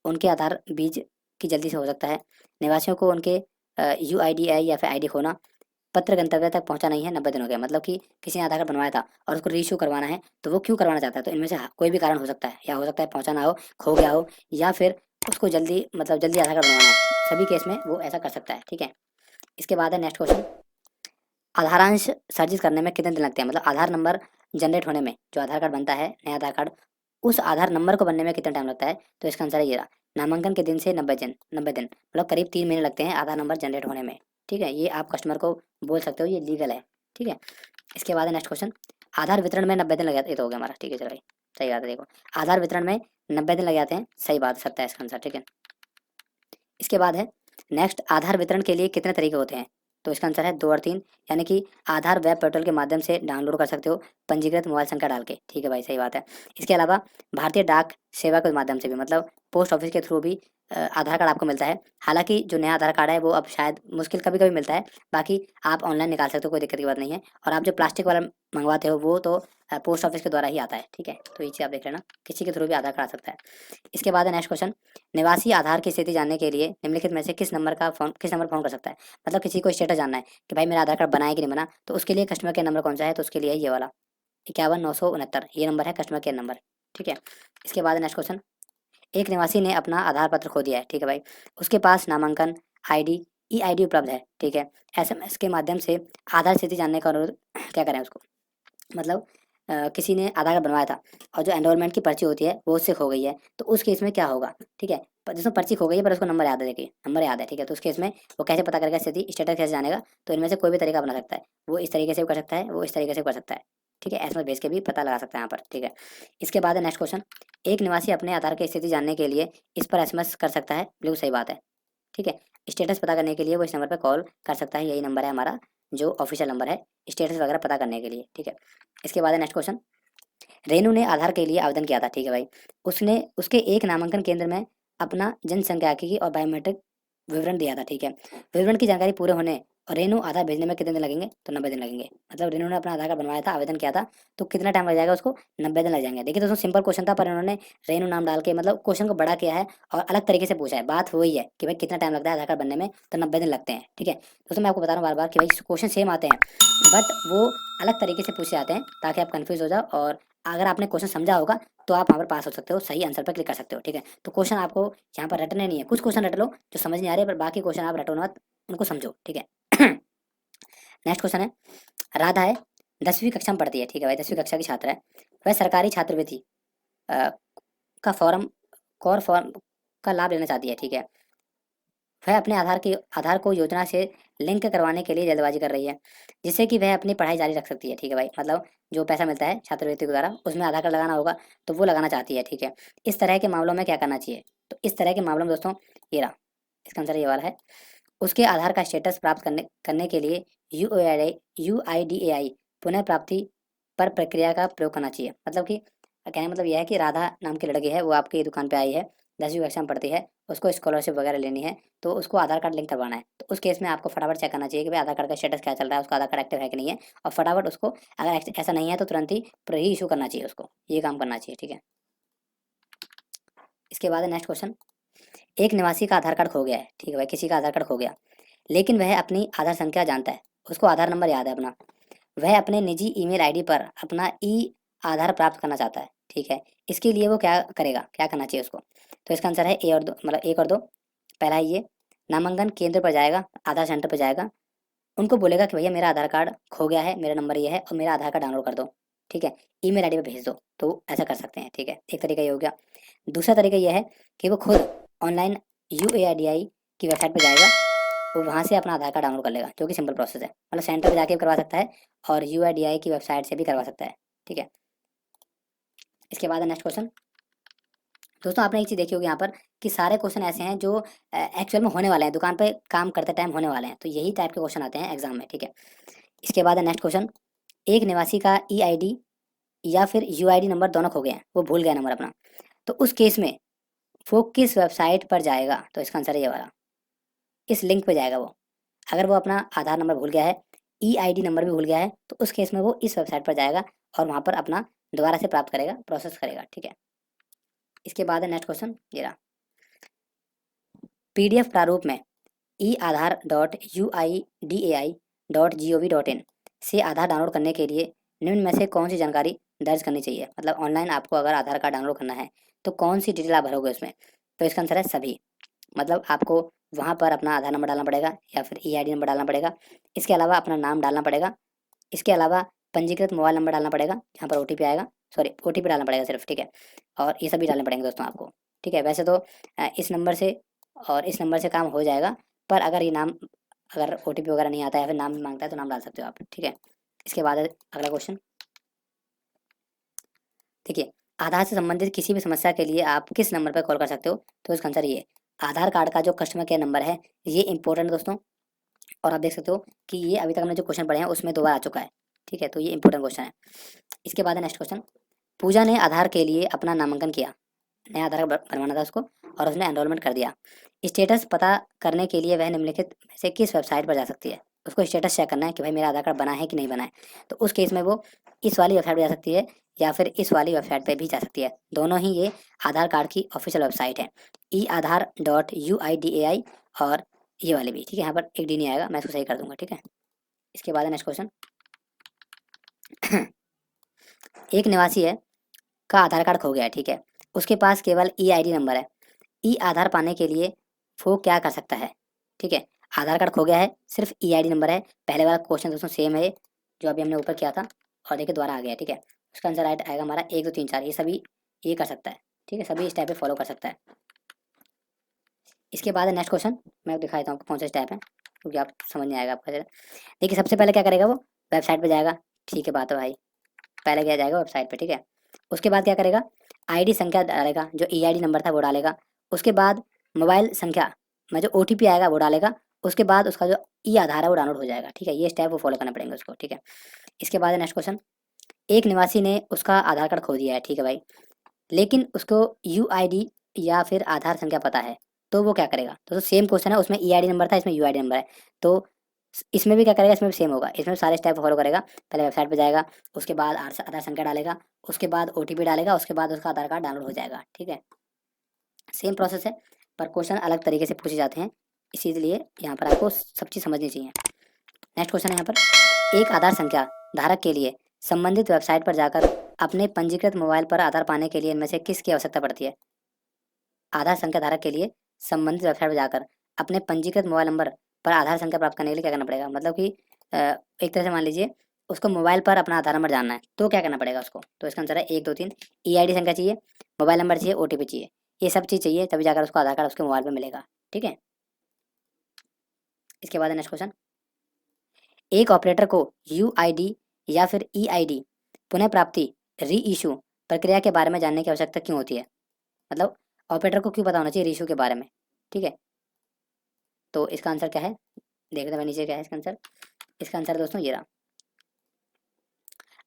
उनके आधार बीज की जल्दी से हो सकता है। निवासियों को उनके UIDI या फिर ID खोना, पत्र गंतव्य तक पहुंचा नहीं है 90 दिन हो गया। मतलब कि किसी ने आधार कार्ड बनवाया था और उसको रीइशू करवाना है, तो वो क्यों करवाना चाहता है, तो इनमें से कोई भी कारण हो सकता है, या हो सकता है पहुंचा ना हो, खो गया हो, या फिर उसको जल्दी मतलब जल्दी आधार कार्ड बनवाना है, सभी केस में वो ऐसा कर सकता है, ठीक है। इसके बाद है नेक्स्ट क्वेश्चन, आधारांश सर्जित करने में कितने दिन लगते हैं। मतलब आधार नंबर जनरेट होने में, जो आधार कार्ड बनता है नया आधार कार्ड, उस आधार नंबर को बनने में कितना टाइम लगता है, तो इसका आंसर है ये रहा, नामांकन के दिन से 90 दिन। 90 दिन मतलब करीब 3 महीने लगते हैं आधार नंबर जनरेट होने में, ठीक है। ये आप कस्टमर को बोल सकते हो, ये लीगल है, ठीक है। इसके बाद है नेक्स्ट क्वेश्चन, आधार वितरण में 90 दिन लग जाते, ये तो हो गया हमारा, ठीक है चलो भाई, सही बात है। देखो आधार वितरण में 90 दिन लग जाते हैं, सही बात, 27 इसका आंसर, ठीक है। इसके बाद है नेक्स्ट, आधार वितरण के लिए कितने तरीके होते हैं, तो इसका आंसर है 2 और 3। यानी कि आधार वेब पोर्टल के माध्यम से डाउनलोड कर सकते हो, पंजीकृत मोबाइल संख्या डाल के, ठीक है भाई, सही बात है। इसके अलावा भारतीय डाक सेवा के माध्यम से भी, मतलब पोस्ट ऑफिस के थ्रू भी आधार कार्ड आपको मिलता है। हालांकि जो नया आधार कार्ड है वो अब शायद मुश्किल कभी कभी मिलता है, बाकी आप ऑनलाइन निकाल सकते हो, कोई दिक्कत की बात नहीं है। और आप जो प्लास्टिक वाला मंगवाते हो वो तो पोस्ट ऑफिस के द्वारा ही आता है, ठीक है। तो ये चीज़ आप देख लेना, किसी के थ्रू भी आधार कार्ड आ सकता है। इसके बाद है नेक्स्ट क्वेश्चन, निवासी आधार की स्थिति जानने के लिए निम्नलिखित में से किस नंबर फोन कर सकता है। मतलब किसी को स्टेटस जानना है कि भाई मेरा आधार कार्ड बना है कि नहीं बना, तो उसके लिए कस्टमर केयर नंबर कौन सा है, तो उसके लिए ये वाला 51 969, ये नंबर है कस्टमर केयर नंबर, ठीक है। इसके बाद नेक्स्ट क्वेश्चन, एक निवासी ने अपना आधार पत्र खो दिया है, ठीक है भाई, उसके पास नामांकन ID EID उपलब्ध है, ठीक है। SMS के माध्यम से आधार स्थिति जानने का अनुरोध क्या करें उसको, मतलब किसी ने आधार कार्ड बनवाया था और जो एनरोलमेंट की पर्ची होती है वो उससे खो गई है, तो उस केस में क्या होगा, ठीक है। जिसमें पर्ची खो गई है पर उसको नंबर याद है, देखिए नंबर याद है, ठीक है। तो उस केस में वो कैसे पता करेगा स्थिति, स्टेटस कैसे जानेगा, तो इनमें से कोई भी तरीका अपना सकता है। वो इस तरीके से भी कर सकता है, वो इस तरीके से भी कर सकता है, ठीक है। SMS भेज के भी पता लगा सकता है यहाँ पर, ठीक है। इसके बाद है नेक्स्ट क्वेश्चन, एक निवासी अपने आधार की स्थिति जानने के लिए इस पर SMS कर सकता है, बिल्कुल सही बात है, ठीक है। स्टेटस पता करने के लिए वो इस नंबर पर कॉल कर सकता है, यही नंबर है हमारा जो ऑफिशियल नंबर है स्टेटस वगैरह पता करने के लिए, ठीक है। इसके बाद है नेक्स्ट क्वेश्चन, रेनू ने आधार के लिए आवेदन किया था, ठीक है भाई, उसने उसके एक नामांकन केंद्र में अपना जनसंख्यिकी और बायोमेट्रिक विवरण दिया था, ठीक है। विवरण की जानकारी पूरे होने और रेनू आधार भेजने में कितने दिन लगेंगे, तो 90 दिन लगेंगे। मतलब रेनू ने अपना आधार कार्ड बनवाया था, आवेदन किया था, तो कितना टाइम लग जाएगा उसको, 90 दिन लग जाएंगे। देखिए दोस्तों सिंपल क्वेश्चन था, पर इन्होंने रेनू नाम डाल के मतलब क्वेश्चन को बड़ा किया है और अलग तरीके से पूछा है। बात वही है कि भाई कितना टाइम लगता है आधार कार्ड बनने में, तो 90 दिन लगते हैं, ठीक है। दोस्तों मैं आपको बता रहा हूँ बार बार कि भाई क्वेश्चन सेम आते हैं, बट वो अलग तरीके से पूछे जाते हैं ताकि आप कंफ्यूज हो जाओ, और अगर आपने क्वेश्चन समझा होगा तो आप वहाँ पर पास हो सकते हो, सही आंसर पर क्लिक कर सकते हो, ठीक है। तो क्वेश्चन आपको यहाँ पर रटने नहीं है, कुछ क्वेश्चन रट लो जो समझ नहीं आ रहे, पर बाकी क्वेश्चन आप रटो मत, उनको समझो, ठीक है। नेक्स्ट क्वेश्चन है, राधा है 10वीं कक्षा में पढ़ती है, ठीक है भाई, 10वीं कक्षा की छात्र है। वह सरकारी छात्रवृत्ति अ, का फॉर्म कौर फॉर्म का लाभ लेना चाहती है, ठीक है। वह अपने आधार को योजना से लिंक करवाने के लिए जल्दबाजी कर रही है, जिससे कि वह अपनी पढ़ाई जारी रख सकती है, ठीक है भाई। मतलब जो पैसा मिलता है छात्रवृत्ति के द्वारा उसमें आधार कार्ड लगाना होगा, तो वो लगाना चाहती है, ठीक है। इस तरह के मामलों में क्या करना चाहिए, तो इस तरह के मामलों में दोस्तों ये रहा, इसका आंसर ये वाला है, उसके आधार का स्टेटस प्राप्त करने के लिए UIDAI पुनः प्राप्ति पर प्रक्रिया का प्रयोग करना चाहिए। मतलब कि कहने का मतलब यह है कि राधा नाम की लड़की है, वो आपकी दुकान पे आई है, 10वीं कक्षा में पढ़ती है, उसको स्कॉलरशिप वगैरह लेनी है, तो उसको आधार कार्ड लिंक करवाना है। तो उस केस में आपको फटाफट चेक करना चाहिए कि भाई आधार कार्ड का स्टेटस क्या चल रहा है, उसका आधार कार्ड एक्टिव है कि नहीं है, और फटाफट उसको अगर ऐसा नहीं है तो तुरंत ही री इशू करना चाहिए उसको, ये काम करना चाहिए, ठीक है। इसके बाद नेक्स्ट क्वेश्चन, एक निवासी का आधार कार्ड खो गया है, ठीक है भाई, किसी का आधार कार्ड खो गया, लेकिन वह अपनी आधार संख्या जानता है, उसको आधार नंबर याद है अपना, वह अपने निजी ईमेल आईडी पर अपना ई आधार प्राप्त करना चाहता है, ठीक है। इसके लिए वो क्या करेगा, क्या करना चाहिए उसको? तो इसका आंसर है ए और दो, मतलब एक और दो। पहला है ये, नामांकन केंद्र पर जाएगा, आधार सेंटर पर जाएगा, उनको बोलेगा कि भैया मेरा आधार कार्ड खो गया है, मेरा नंबर ये है और मेरा आधार कार्ड डाउनलोड कर दो, ठीक है, ईमेल आईडी पे भेज दो। तो ऐसा कर सकते हैं, ठीक है, एक तरीका ये हो गया। दूसरा तरीका ये है कि वो खुद ऑनलाइन UAIDI की वेबसाइट पर जाएगा, वो वहाँ से अपना आधार कार्ड डाउनलोड कर लेगा, जो कि सिंपल प्रोसेस है, मतलब सेंटर पर जाके भी करवा सकता है और UAIDI की वेबसाइट से भी करवा सकता है, ठीक है। इसके बाद नेक्स्ट क्वेश्चन। दोस्तों आपने एक चीज़ देखी होगी यहाँ पर कि सारे क्वेश्चन ऐसे हैं जो एक्चुअल में होने वाले हैं, दुकान पे काम करते टाइम होने वाले हैं, तो यही टाइप के क्वेश्चन आते हैं एग्जाम में, ठीक है। इसके बाद नेक्स्ट क्वेश्चन, एक निवासी का EID या फिर UID नंबर दोनों खो गए हैं, वो भूल गया नंबर अपना, तो उस केस में वो किस वेबसाइट पर जाएगा? तो इसका आंसर है ये वाला, इस लिंक पे जाएगा वो। अगर वो अपना आधार नंबर भूल गया है, EID नंबर भी भूल गया है, तो उस केस में वो इस वेबसाइट पर जाएगा और वहाँ पर अपना दोबारा से प्राप्त करेगा, प्रोसेस करेगा, ठीक है। इसके बाद है नेक्स्ट क्वेश्चन ये रहा, PDF प्रारूप में eAadhar.uidai.gov.in से आधार डाउनलोड करने के लिए निम्न में से कौन सी जानकारी दर्ज करनी चाहिए? मतलब ऑनलाइन आपको अगर आधार कार्ड डाउनलोड करना है तो कौन सी डिटेल आप भरोगे उसमें? तो इसका आंसर है सभी। मतलब आपको वहाँ पर अपना आधार नंबर डालना पड़ेगा या फिर EID नंबर डालना पड़ेगा, इसके अलावा अपना नाम डालना पड़ेगा, इसके अलावा पंजीकृत मोबाइल नंबर डालना पड़ेगा जहाँ पर OTP आएगा, सॉरी OTP डालना पड़ेगा सिर्फ, ठीक है। और ये सभी डालने पड़ेंगे दोस्तों आपको, ठीक है। वैसे तो इस नंबर से और इस नंबर से काम हो जाएगा, पर अगर ये नाम, अगर OTP वगैरह नहीं आता है या फिर नाम भी मांगता है तो नाम डाल सकते हो आप, ठीक है। इसके बाद अगला क्वेश्चन देखिए, आधार से संबंधित किसी भी समस्या के लिए आप किस नंबर पर कॉल कर सकते हो? तो इसका आंसर ये, आधार कार्ड का जो कस्टमर केयर नंबर है ये इंपॉर्टेंट है दोस्तों, और आप देख सकते हो कि ये अभी तक हमने जो क्वेश्चन पढ़े हैं उसमें 2 बार आ चुका है, ठीक है, तो ये इंपॉर्टेंट क्वेश्चन है। इसके बाद है नेक्स्ट क्वेश्चन, पूजा ने आधार के लिए अपना नामांकन किया, नया आधार बनवाना था उसको और उसने एनरोलमेंट कर दिया। स्टेटस पता करने के लिए वह निम्नलिखित में से किस वेबसाइट पर जा सकती है? उसको स्टेटस चेक करना है कि भाई मेरा आधार कार्ड बना है कि नहीं बना है, तो उस केस में वो इस वाली वेबसाइट पर जा सकती है या फिर इस वाली वेबसाइट पर भी जा सकती है। दोनों ही ये आधार कार्ड की ऑफिशियल वेबसाइट है, eAadhar.uidai, और ये वाली भी, ठीक है। यहाँ पर एक डी नहीं आएगा, मैं इसको सही कर दूंगा, ठीक है। इसके बाद नेक्स्ट क्वेश्चन, एक निवासी है का आधार कार्ड खो गया है, ठीक है, उसके पास केवल EID नंबर है, आधार पाने के लिए वो क्या कर सकता है? ठीक है, आधार कार्ड खो गया है, सिर्फ EID नंबर है, पहले वाला क्वेश्चन दोस्तों सेम है जो अभी हमने ऊपर किया था, और देखिए दोबारा आ गया, ठीक है। उसका आंसर राइट आएगा हमारा 1 2 3 4, ये सभी ये कर सकता है, ठीक है, सभी इस टाइप पे फॉलो कर सकता है। इसके बाद नेक्स्ट क्वेश्चन मैं दिखा देता हूँ कौन सा स्टेप है, क्योंकि आप समझ नहीं आएगा आपका। देखिए सबसे पहले क्या करेगा वो, वेबसाइट पर जाएगा, ठीक है, बात है भाई, पहले क्या जाएगा वेबसाइट पे, ठीक है। उसके बाद क्या करेगा, ID संख्या डालेगा, जो EID नंबर था वो डालेगा, उसके बाद मोबाइल संख्या में जो OTP आएगा वो डालेगा, उसके बाद उसका जो आधार है वो डाउनलोड हो जाएगा, ठीक है। ये स्टेप वो फॉलो करना पड़ेंगे उसको, ठीक है। इसके बाद नेक्स्ट क्वेश्चन, एक निवासी ने उसका आधार कार्ड खो दिया है, ठीक है भाई, लेकिन उसको UID या फिर आधार संख्या पता है, तो वो क्या करेगा? तो सेम क्वेश्चन है, उसमें EID नंबर था, इसमें UID नंबर है, तो इसमें भी क्या करेगा, इसमें भी सेम होगा, इसमें सारे स्टेप फॉलो करेगा। पहले वेबसाइट पे जाएगा, उसके बाद आधार संख्या डालेगा, उसके बाद OTP डालेगा, उसके बाद उसका आधार कार्ड डाउनलोड हो जाएगा, ठीक है। सेम प्रोसेस है, पर क्वेश्चन अलग तरीके से पूछे जाते हैं, इसीलिए यहाँ पर आपको सब चीज़ समझनी चाहिए। नेक्स्ट क्वेश्चन है यहाँ पर, एक आधार संख्या धारक के लिए संबंधित वेबसाइट पर जाकर अपने पंजीकृत मोबाइल पर आधार पाने के लिए इनमें से किसकी आवश्यकता पड़ती है? आधार संख्या धारक के लिए संबंधित वेबसाइट पर जाकर अपने पंजीकृत मोबाइल नंबर पर आधार संख्या प्राप्त करने के लिए क्या करना पड़ेगा? मतलब कि एक तरह से मान लीजिए उसको मोबाइल पर अपना आधार नंबर जानना है, तो क्या करना पड़ेगा उसको? तो इसका आंसर है 1 2 3, EID संख्या चाहिए, मोबाइल नंबर चाहिए, OTP चाहिए, ये सब चीज़ चाहिए, तभी जाकर उसको आधार कार्ड उसके मोबाइल पर मिलेगा, ठीक है। इसके बाद नेक्स्ट क्वेश्चन, एक ऑपरेटर को UID या फिर EID पुनः प्राप्ति री इशू प्रक्रिया के बारे में जानने की आवश्यकता क्यों होती है? मतलब ऑपरेटर को क्यों पता होना चाहिए री इशू के बारे में, ठीक है। तो इसका आंसर क्या है, देख रहे हैं नीचे क्या है इसका आंसर। इसका आंसर दोस्तों ये रहा,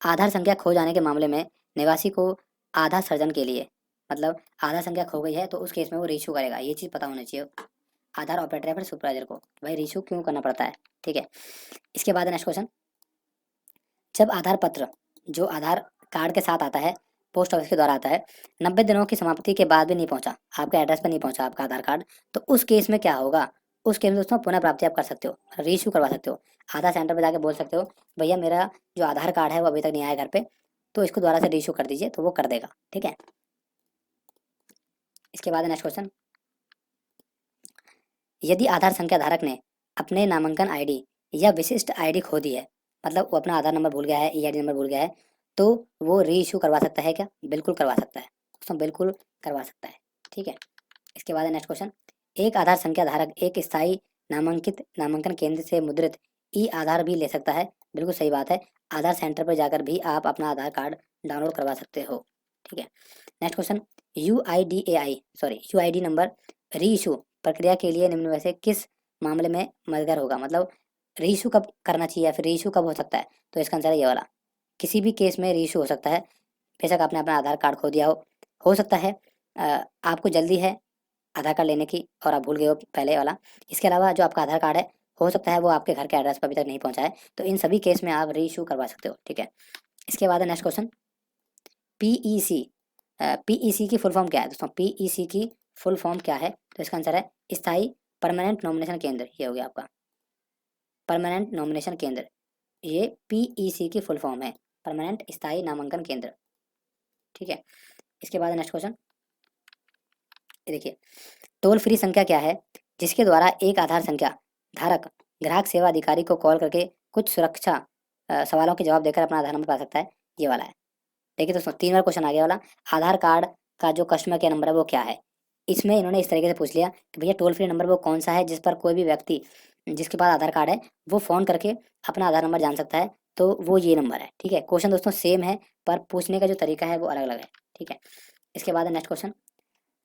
आधार संख्या खो जाने के मामले में निवासी को आधार सर्जन के लिए, मतलब आधार संख्या खो गई है तो उस केस में वो रीशू करेगा, ये चीज़ पता होना चाहिए आधार ऑपरेटर या फिर सुपरवाइजर को, भाई रीशू क्यों करना पड़ता है, ठीक है। इसके बाद नेक्स्ट क्वेश्चन, जब आधार पत्र जो आधार कार्ड के साथ आता है पोस्ट ऑफिस के द्वारा आता है, 90 दिनों की समाप्ति के बाद भी नहीं पहुंचा, आपके एड्रेस पर नहीं पहुंचा आपका आधार कार्ड, तो उस केस में क्या होगा? उस केस में दोस्तों पुनः प्राप्ति आप कर सकते हो, रीइश्यू करवा सकते हो। आधार सेंटर पर जाके बोल सकते हो भैया मेरा जो आधार कार्ड है वो अभी तक नहीं आया घर पे, तो इसको दोबारा से रीइश्यू कर दीजिए, तो वो कर देगा। ठीक है। इसके बाद नेक्स्ट क्वेश्चन, यदि आधार संख्या धारक ने अपने नामांकन आईडी या विशिष्ट आईडी खो दी है, मतलब वो अपना आधार नंबर भूल गया है, ईआईडी नंबर भूल गया है, तो वो री इशू करवा सकता है क्या? बिल्कुल करवा सकता है दोस्तों, बिल्कुल करवा सकता है। ठीक है। इसके बाद नेक्स्ट क्वेश्चन, एक आधार संख्या धारक एक स्थायी नामांकित नामांकन केंद्र से मुद्रित ई आधार भी ले सकता है। बिल्कुल सही बात है, आधार सेंटर पर जाकर भी आप अपना आधार कार्ड डाउनलोड करवा सकते हो। ठीक है। Next question, you I D number री इशू प्रक्रिया के लिए निम्न में से किस मामले में मददगार होगा? मतलब रीइशू कब करना चाहिए या फिर रीइशू कब हो सकता है? तो इसका आंसर है ये वाला, किसी भी केस में रीइशू हो सकता है। बेशक आपने अपना आधार कार्ड खो दिया हो सकता है आपको जल्दी है आधार कार्ड लेने की और आप भूल गए हो पहले वाला। इसके अलावा जो आपका आधार कार्ड है हो सकता है वो आपके घर के एड्रेस पर अभी तक नहीं पहुंचा है, तो इन सभी केस में आप रीइशू करवा सकते हो। ठीक है। इसके बाद नेक्स्ट क्वेश्चन, पीईसी पीईसी की फुल फॉर्म क्या है दोस्तों? पीईसी की फुल फॉर्म क्या है? तो इसका आंसर है स्थायी परमानेंट नॉमिनेशन केंद्र। ये हो गया आपका परमानेंट नॉमिनेशन केंद्र, ये पीईसी की फुल फॉर्म है, परमानेंट स्थायी नामांकन केंद्र। ठीक है। इसके बाद नेक्स्ट क्वेश्चन, ये देखिए, टोल फ्री संख्या क्या है जिसके द्वारा एक आधार संख्या धारक ग्राहक सेवा अधिकारी को कॉल करके कुछ सुरक्षा सवालों के जवाब देकर अपना आधार नंबर पा सकता है? ये वाला है। देखिए दोस्तों, 3 बार क्वेश्चन आ गया वाला, आधार कार्ड का जो कस्टमर केयर नंबर है वो क्या है। इसमें इन्होंने इस तरीके से पूछ लिया कि भैया टोल फ्री नंबर वो कौन सा है जिस पर कोई भी व्यक्ति जिसके पास आधार कार्ड है वो फ़ोन करके अपना आधार नंबर जान सकता है, तो वो ये नंबर है। ठीक है। क्वेश्चन दोस्तों सेम है पर पूछने का जो तरीका है वो अलग अलग है। ठीक है। इसके बाद नेक्स्ट क्वेश्चन,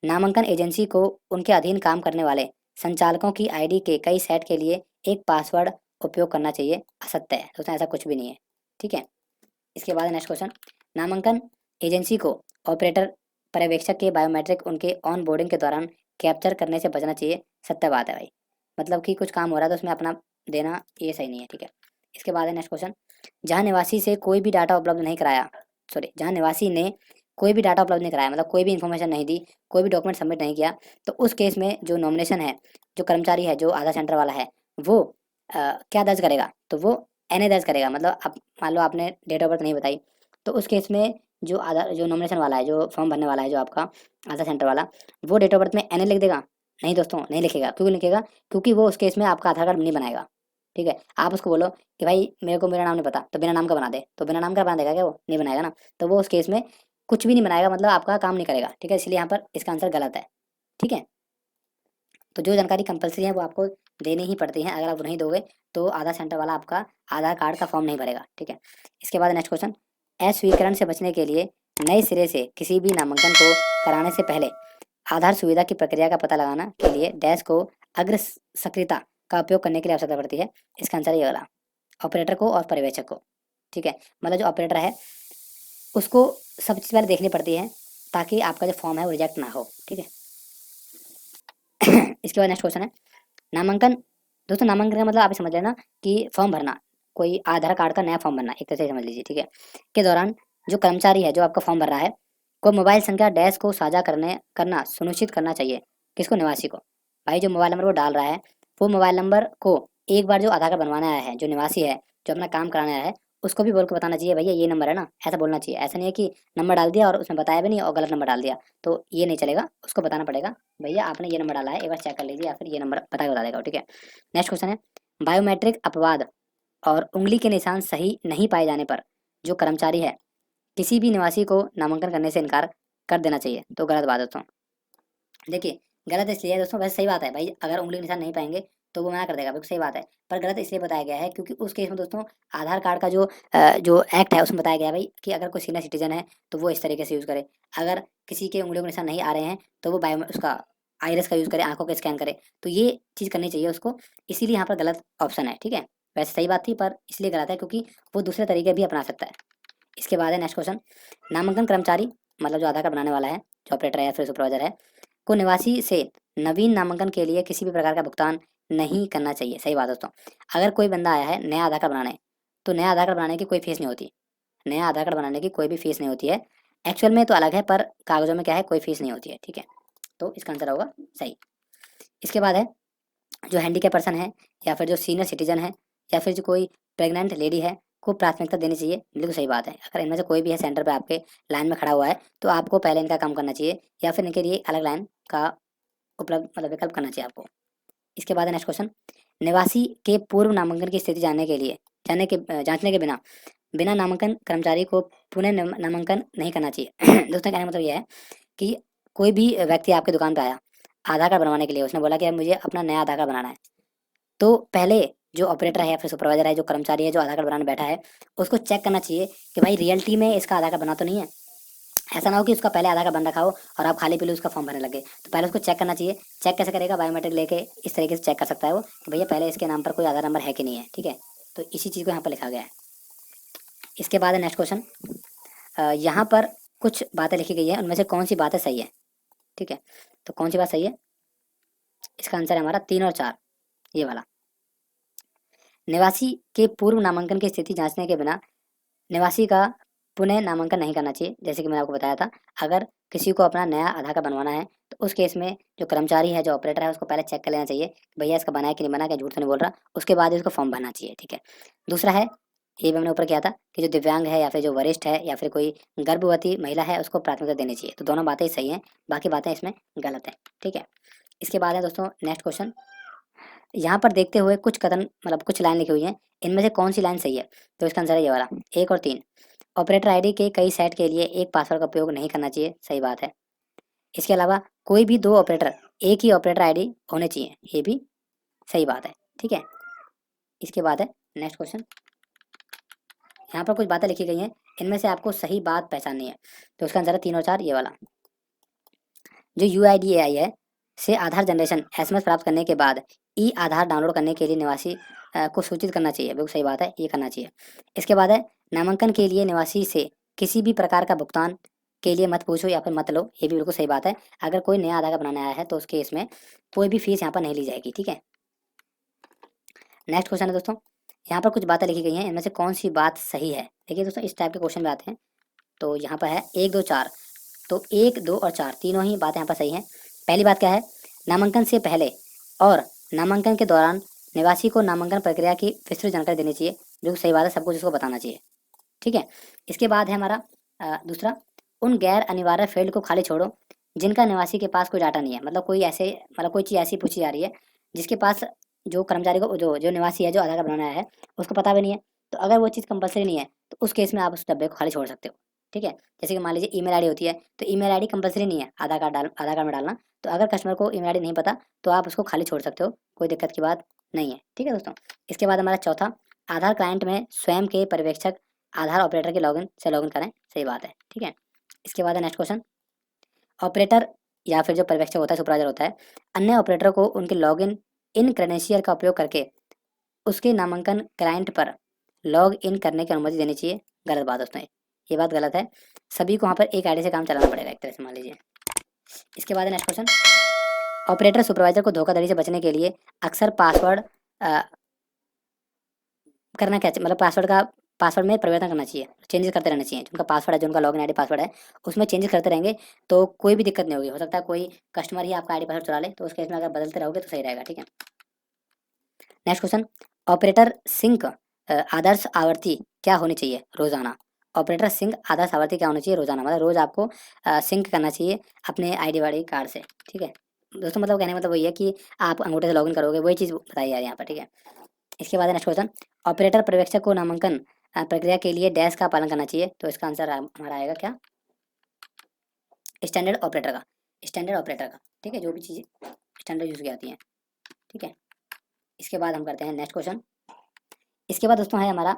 नामांकन एजेंसी को उनके अधीन काम करने वाले संचालकों की आईडी के कई सेट के लिए एक पासवर्ड उपयोग करना चाहिए। असत्य है दोस्तों, ऐसा कुछ भी नहीं है। ठीक है। इसके बाद नेक्स्ट क्वेश्चन, नामांकन एजेंसी को ऑपरेटर पर्यवेक्षक के बायोमेट्रिक उनके ऑन बोर्डिंग के दौरान कैप्चर करने से बचना चाहिए। सत्य बात है भाई, मतलब कि कुछ काम हो रहा है तो उसमें अपना देना ये सही नहीं है। ठीक है। इसके बाद है नेक्स्ट क्वेश्चन, जहाँ निवासी से कोई भी डाटा उपलब्ध नहीं कराया, सॉरी जहाँ निवासी ने कोई भी डाटा उपलब्ध नहीं कराया, मतलब कोई भी इन्फॉर्मेशन नहीं दी, कोई भी डॉक्यूमेंट सबमिट नहीं किया, तो उस केस में जो नॉमिनेशन है, जो कर्मचारी है, जो आधार सेंटर वाला है, वो क्या दर्ज करेगा? तो वो एनए दर्ज करेगा। मतलब आप मान लो आपने डेट ऑफ बर्थ नहीं बताई, तो उस केस में जो आधार जो नॉमिनेशन वाला है, जो फॉर्म भरने वाला है, जो आपका आधार सेंटर वाला, वो डेट ऑफ बर्थ में एनए लिख देगा? नहीं दोस्तों, नहीं लिखेगा। क्यों लिखेगा? क्योंकि वो उस केस में आपका आधार कार्ड नहीं बनाएगा। ठीक है। आप उसको बोलो कि भाई मेरे को मेरा नाम नहीं पता, तो बिना नाम का बना दे, तो बिना नाम का बना देगा क्या? वो नहीं बनाएगा ना, तो वो उस केस में कुछ भी नहीं बनाएगा, मतलब आपका काम नहीं करेगा। ठीक है। इसलिए यहाँ पर इसका आंसर गलत है। ठीक है। तो जो जानकारी कंपलसरी है वो आपको देनी ही पड़ती है, अगर आप नहीं दोगे तो आधार सेंटर वाला आपका आधार कार्ड का फॉर्म नहीं भरेगा। ठीक है। इसके बाद नेक्स्ट क्वेश्चन, अस्वीकरण से बचने के लिए नए सिरे से किसी भी नामांकन को कराने से पहले आधार सुविधा की प्रक्रिया का पता लगाना के लिए डैश को अग्र सक्रियता का उपयोग करने के लिए आवश्यकता पड़ती है। इसका आंसर ये वाला, ऑपरेटर को और पर्यवेक्षक को। ठीक है। मतलब जो ऑपरेटर है उसको सब चीज़ पहले देखनी पड़ती है ताकि आपका जो फॉर्म है वो रिजेक्ट ना हो। ठीक है। इसके बाद नेक्स्ट क्वेश्चन है, नामांकन दोस्तों, नामांकन का मतलब आप समझ लेना कि फॉर्म भरना, कोई आधार कार्ड का नया फॉर्म भरना, एक तरह से समझ लीजिए। ठीक है। के दौरान जो कर्मचारी है जो आपका फॉर्म भर रहा है को मोबाइल संख्या डैश को साझा करना सुनिश्चित करना चाहिए। किसको? निवासी को। भाई जो मोबाइल नंबर वो डाल रहा है वो मोबाइल नंबर को एक बार जो आधार कार्ड बनवाने आया है, जो निवासी है, जो अपना काम कराने आया है, उसको भी बोल के बताना चाहिए भैया ये नंबर है ना, ऐसा बोलना चाहिए। ऐसा नहीं है कि नंबर डाल दिया और उसमें बताया भी नहीं और गलत नंबर डाल दिया, तो ये नहीं चलेगा। उसको बताना पड़ेगा भैया आपने ये नंबर डाला है, एक बार चेक कर लीजिए, या फिर ये नंबर बता के बता देगा। ठीक है। नेक्स्ट क्वेश्चन है, बायोमेट्रिक अपवाद और उंगली के निशान सही नहीं पाए जाने पर जो कर्मचारी है किसी भी निवासी को नामांकन करने से इनकार कर देना चाहिए। तो गलत बात है दोस्तों। देखिए गलत इसलिए है दोस्तों, वैसे सही बात है भाई, अगर उंगली के निशान नहीं पाएंगे तो वो मना कर देगा, बिल्कुल सही बात है, पर गलत इसलिए बताया गया है क्योंकि उस केस में दोस्तों आधार कार्ड का जो एक्ट है उसमें बताया गया है भाई कि अगर कोई सीनियर सिटीजन है तो वो इस तरीके से यूज़ करे, अगर किसी के उंगलियों के निशान नहीं आ रहे हैं तो वो बायो उसका आइरिस का यूज़ करे, आंखों का स्कैन करे, तो ये चीज़ करनी चाहिए उसको, इसीलिए यहाँ पर गलत ऑप्शन है। ठीक है। वैसे सही बात थी पर इसलिए गलत है क्योंकि वो दूसरे तरीके भी अपना सकता है। इसके बाद है नेक्स्ट क्वेश्चन, नामांकन कर्मचारी मतलब जो आधार कार्ड बनाने वाला है, जो ऑपरेटर है या फिर सुपरवाइजर है, को निवासी से नवीन नामांकन के लिए किसी भी प्रकार का भुगतान नहीं करना चाहिए। सही बात दोस्तों। अगर कोई बंदा आया है नया आधार कार्ड बनाने, तो नया आधार कार्ड बनाने की कोई फीस नहीं होती, नया आधार कार्ड बनाने की कोई भी फीस नहीं होती है। एक्चुअल में तो अलग है पर कागजों में क्या है, कोई फीस नहीं होती है। ठीक है। तो इसका आंसर होगा सही। इसके बाद है जो हैंडीकैप पर्सन है, या फिर जो सीनियर सिटीजन है, या फिर जो कोई प्रेग्नेंट लेडी है, को प्राथमिकता देनी चाहिए। बिल्कुल सही बात है। अगर इनमें से कोई भी है सेंटर पे आपके लाइन में खड़ा हुआ है, तो आपको पहले इनका काम करना चाहिए, या फिर इनके लिए अलग लाइन का उपलब्ध विकल्प करना चाहिए आपको। इसके बाद है नेक्स्ट क्वेश्चन, निवासी के पूर्व नामांकन की स्थिति जानने के लिए जांचने के बिना बिना नामांकन कर्मचारी को पुनः नामांकन नहीं करना चाहिए। दोस्तों कहने का मतलब यह है कि कोई भी व्यक्ति आपकी दुकान पे आया आधार कार्ड बनवाने के लिए, उसने बोला कि मुझे अपना नया आधार कार्ड बनाना है, तो पहले जो ऑपरेटर है या फिर सुपरवाइजर है, जो कर्मचारी है जो आधार कार्ड बनाने बैठा है, उसको चेक करना चाहिए कि भाई रियलिटी में इसका आधार कार्ड बना तो नहीं है। ऐसा ना हो कि उसका पहले आधार कार्ड बन रखा हो और आप खाली पीले उसका फॉर्म भरने लगे। तो पहले उसको चेक करना चाहिए। चेक कैसे करेगा? बायोमेट्रिक लेके इस तरीके से चेक कर सकता है वो कि भैया पहले इसके नाम पर कोई आधार नंबर है कि नहीं है। ठीक है, तो इसी चीज़ को यहाँ पर लिखा गया है। इसके बाद है नेक्स्ट क्वेश्चन, यहाँ पर कुछ बातें लिखी गई है, उनमें से कौन सी बातें सही है? ठीक है, तो कौन सी बात सही है? इसका आंसर है हमारा 3 और 4, ये वाला। निवासी के पूर्व नामांकन की स्थिति जांचने के बिना निवासी का पुनः नामांकन नहीं करना चाहिए। जैसे कि मैंने आपको बताया था, अगर किसी को अपना नया आधार कार्ड बनवाना है, तो उस केस में जो कर्मचारी है, जो ऑपरेटर है, उसको पहले चेक कर लेना चाहिए कि भैया इसका बना है कि नहीं बना, क्या झूठ तो नहीं बोल रहा। उसके बाद ही उसको फॉर्म भरना चाहिए। ठीक है, दूसरा है, ये भी हमने ऊपर किया था कि जो दिव्यांग है, या फिर जो वरिष्ठ है, या फिर कोई गर्भवती महिला है, उसको प्राथमिकता देनी चाहिए। तो दोनों बातें सही हैं, बाकी बातें इसमें गलत हैं। ठीक है, इसके बाद है दोस्तों नेक्स्ट क्वेश्चन, यहाँ पर देखते हुए कुछ कथन कुछ लाइन लिखी हुई है, इनमें से कौन सी लाइन सही है? तो इसका आंसर है ये वाला, 1 और 3। ऑपरेटर आईडी के कई सेट के लिए एक पासवर्ड का उपयोग नहीं करना चाहिए, सही बात है। इसके अलावा कोई भी 2 ऑपरेटर एक ही ऑपरेटर आईडी होने चाहिए, ये भी सही बात है। ठीक है, इसके बाद है नेक्स्ट क्वेश्चन, यहाँ पर कुछ बातें लिखी गई हैं, इनमें से आपको सही बात पहचाननी है। तो उसका आंसर है 3 और 4, ये वाला। जो UIDAI है से आधार जनरेशन SMS प्राप्त करने के बाद ई आधार डाउनलोड करने के लिए निवासी को सूचित करना चाहिए। बिल्कुल सही बात है, ये करना चाहिए। इसके बाद है, नामांकन के लिए निवासी से किसी भी प्रकार का भुगतान के लिए मत पूछो या फिर मत लो, ये भी बिल्कुल सही बात है। अगर कोई नया आधार कार्ड बनाने आया है, तो उस केस में कोई भी फीस यहाँ पर नहीं ली जाएगी। ठीक है, नेक्स्ट क्वेश्चन है दोस्तों, यहाँ पर कुछ बातें लिखी गई हैं, इनमें से कौन सी बात सही है? देखिए दोस्तों, इस टाइप के क्वेश्चन में आते हैं, तो यहाँ पर है 1, 2, 4। तो 1, 2 और 4 तीनों ही बातें यहाँ पर सही हैं। पहली बात क्या है? नामांकन से पहले और नामांकन के दौरान निवासी को नामांकन प्रक्रिया की विस्तृत जानकारी देनी चाहिए। जो सही बात है, सब कुछ उसको बताना चाहिए। ठीक है, इसके बाद है हमारा दूसरा, उन गैर अनिवार्य फील्ड को खाली छोड़ो जिनका निवासी के पास कोई डाटा नहीं है। कोई ऐसे कोई चीज़ ऐसी पूछी जा रही है जिसके पास जो कर्मचारी को जो जो निवासी है, जो आधार कार्ड बनाया है, उसको पता भी नहीं है। तो अगर वो चीज़ कंपलसरी नहीं है, तो उस केस में आप उस डब्बे को खाली छोड़ सकते हो। ठीक है, जैसे कि मान लीजिए ईमेल आईडी होती है, तो ईमेल आईडी कंपलसरी नहीं है आधार कार्ड में डालना। तो अगर कस्टमर को ईमेल आईडी नहीं पता, तो आप उसको खाली छोड़ सकते हो, कोई दिक्कत की बात नहीं है। ठीक है दोस्तों, इसके बाद हमारा चौथा, आधार क्लाइंट में स्वयं के पर्यवेक्षक आधार ऑपरेटर के लॉगिन करें, सही बात है। ठीक है, इसके बाद है नेक्स्ट क्वेश्चन, ऑपरेटर या फिर जो पर्यवेक्षक होता है, सुपरवाइजर होता है, अन्य ऑपरेटर को उनके लॉगिन इन क्रेडेंशियल का उपयोग करके उसके नामांकन क्लाइंट पर लॉग इन करने की अनुमति देनी चाहिए। गलत बात दोस्तों, ये बात गलत है। सभी को वहाँ पर एक आईडी से काम चलाना पड़ेगा, एक तरह से मान लीजिए। इसके बाद है नेक्स्ट क्वेश्चन, ऑपरेटर सुपरवाइजर को धोखाधड़ी से बचने के लिए अक्सर पासवर्ड करना क्या चाहिए? पासवर्ड में परिवर्तन करना चाहिए, चेंजेस करते रहना चाहिए। जिनका पासवर्ड है, जो उनका लॉगिन आईडी पासवर्ड है, उसमें चेंजेस करते रहेंगे तो कोई भी दिक्कत नहीं होगी। हो सकता है कोई कस्टमर ही आपका आईडी पासवर्ड चुरा ले, तो उस केस में अगर बदलते रहोगे तो सही रहेगा। ठीक है, नेक्स्ट क्वेश्चन, ऑपरेटर सिंक आदर्श आवर्ती क्या होनी चाहिए रोजाना? ऑपरेटर सिंक आदर्श आवर्ती क्या होनी चाहिए रोजाना? रोज आपको सिंक करना चाहिए अपने आईडी वाली कार्ड से। ठीक है दोस्तों, कहने का मतलब वही है कि आप अंगूठे से लॉगिन करोगे, वही चीज़ बताई जा रही है यहाँ पर। ठीक है, इसके बाद नेक्स्ट क्वेश्चन, ऑपरेटर पर्यवेक्षक को नामांकन प्रक्रिया के लिए डैश का पालन करना चाहिए। तो इसका आंसर हमारा आएगा क्या? स्टैंडर्ड ऑपरेटर का। ठीक है, जो भी चीज़ स्टैंडर्ड यूज़ की आती हैं। ठीक है, इसके बाद हम करते हैं नेक्स्ट क्वेश्चन। इसके बाद दोस्तों है हमारा,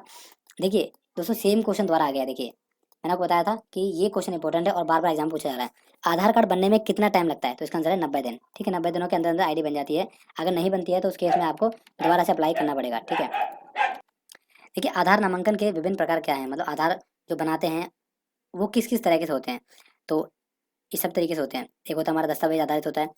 देखिए दोस्तों सेम क्वेश्चन दोबारा आ गया। देखिए मैंने आपको बताया था कि ये क्वेश्चन इंपॉर्टेंट है और बार बार एग्जाम पूछा जा रहा है। आधार कार्ड बनने में कितना टाइम लगता है? तो इसका आंसर है 90 दिन। ठीक है, 90 दिनों के अंदर अंदर आईडी बन जाती है। अगर नहीं बनती है तो उस केस में आपको दोबारा से अप्लाई करना पड़ेगा। ठीक है, देखिए आधार नामांकन के विभिन्न प्रकार क्या हैं, आधार जो बनाते हैं वो किस किस तरीके से होते हैं? तो इस सब तरीके से होते हैं। एक होता है हमारा दस्तावेज आधारित होता है,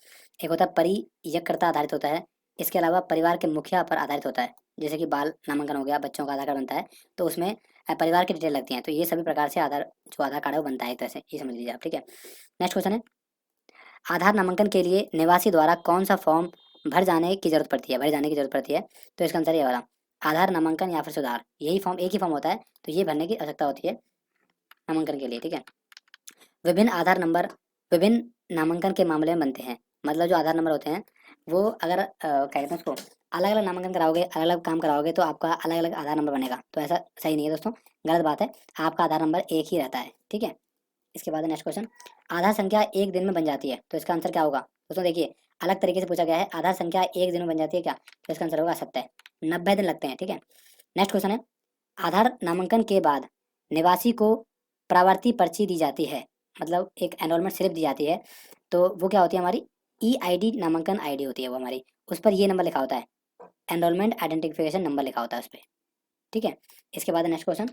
एक होता है परियकर्ता आधारित होता है, इसके अलावा परिवार के मुखिया पर आधारित होता है। जैसे कि बाल नामांकन हो गया, बच्चों का आधार कार्ड बनता है, तो उसमें परिवार की डिटेल लगती हैं। तो ये सभी प्रकार से आधार कार्ड है वो बनता है एक तरह से, ये समझ लीजिए आप। ठीक है, नेक्स्ट क्वेश्चन है, आधार नामांकन के लिए निवासी द्वारा कौन सा फॉर्म भर जाने की जरूरत पड़ती है, भर जाने की जरूरत पड़ती है। तो इसका आंसर ये वाला आधार नामांकन या फिर सुधार, यही फॉर्म एक ही फॉर्म होता है, तो ये भरने की आवश्यकता होती है नामांकन के लिए, ठीक है। विभिन्न आधार नंबर विभिन्न नामांकन के मामले में बनते हैं, मतलब जो आधार नंबर होते हैं वो अगर क्या कहते हैं उसको अलग अलग नामांकन कराओगे, अलग अलग काम कराओगे तो आपका अलग अलग आधार नंबर बनेगा, तो ऐसा सही नहीं है दोस्तों, गलत बात है। आपका आधार नंबर एक ही रहता है, ठीक है। इसके बाद नेक्स्ट क्वेश्चन, आधार संख्या एक दिन में बन जाती है, तो इसका आंसर क्या होगा दोस्तों? देखिए अलग तरीके से पूछा गया है, आधार संख्या एक दिन में बन जाती है क्या, तो इसका आंसर होगा 70, 90 दिन लगते हैं, ठीक है। नेक्स्ट क्वेश्चन है, आधार नामांकन के बाद निवासी को प्रावर्ती पर्ची दी जाती है, मतलब एक एनरोलमेंट स्लिप दी जाती है, तो वो क्या होती है हमारी EID नामांकन आईडी होती है वो हमारी, उस पर ये नंबर लिखा होता है, एनरोलमेंट आइडेंटिफिकेशन नंबर लिखा होता है उस पर, ठीक है। इसके बाद नेक्स्ट क्वेश्चन,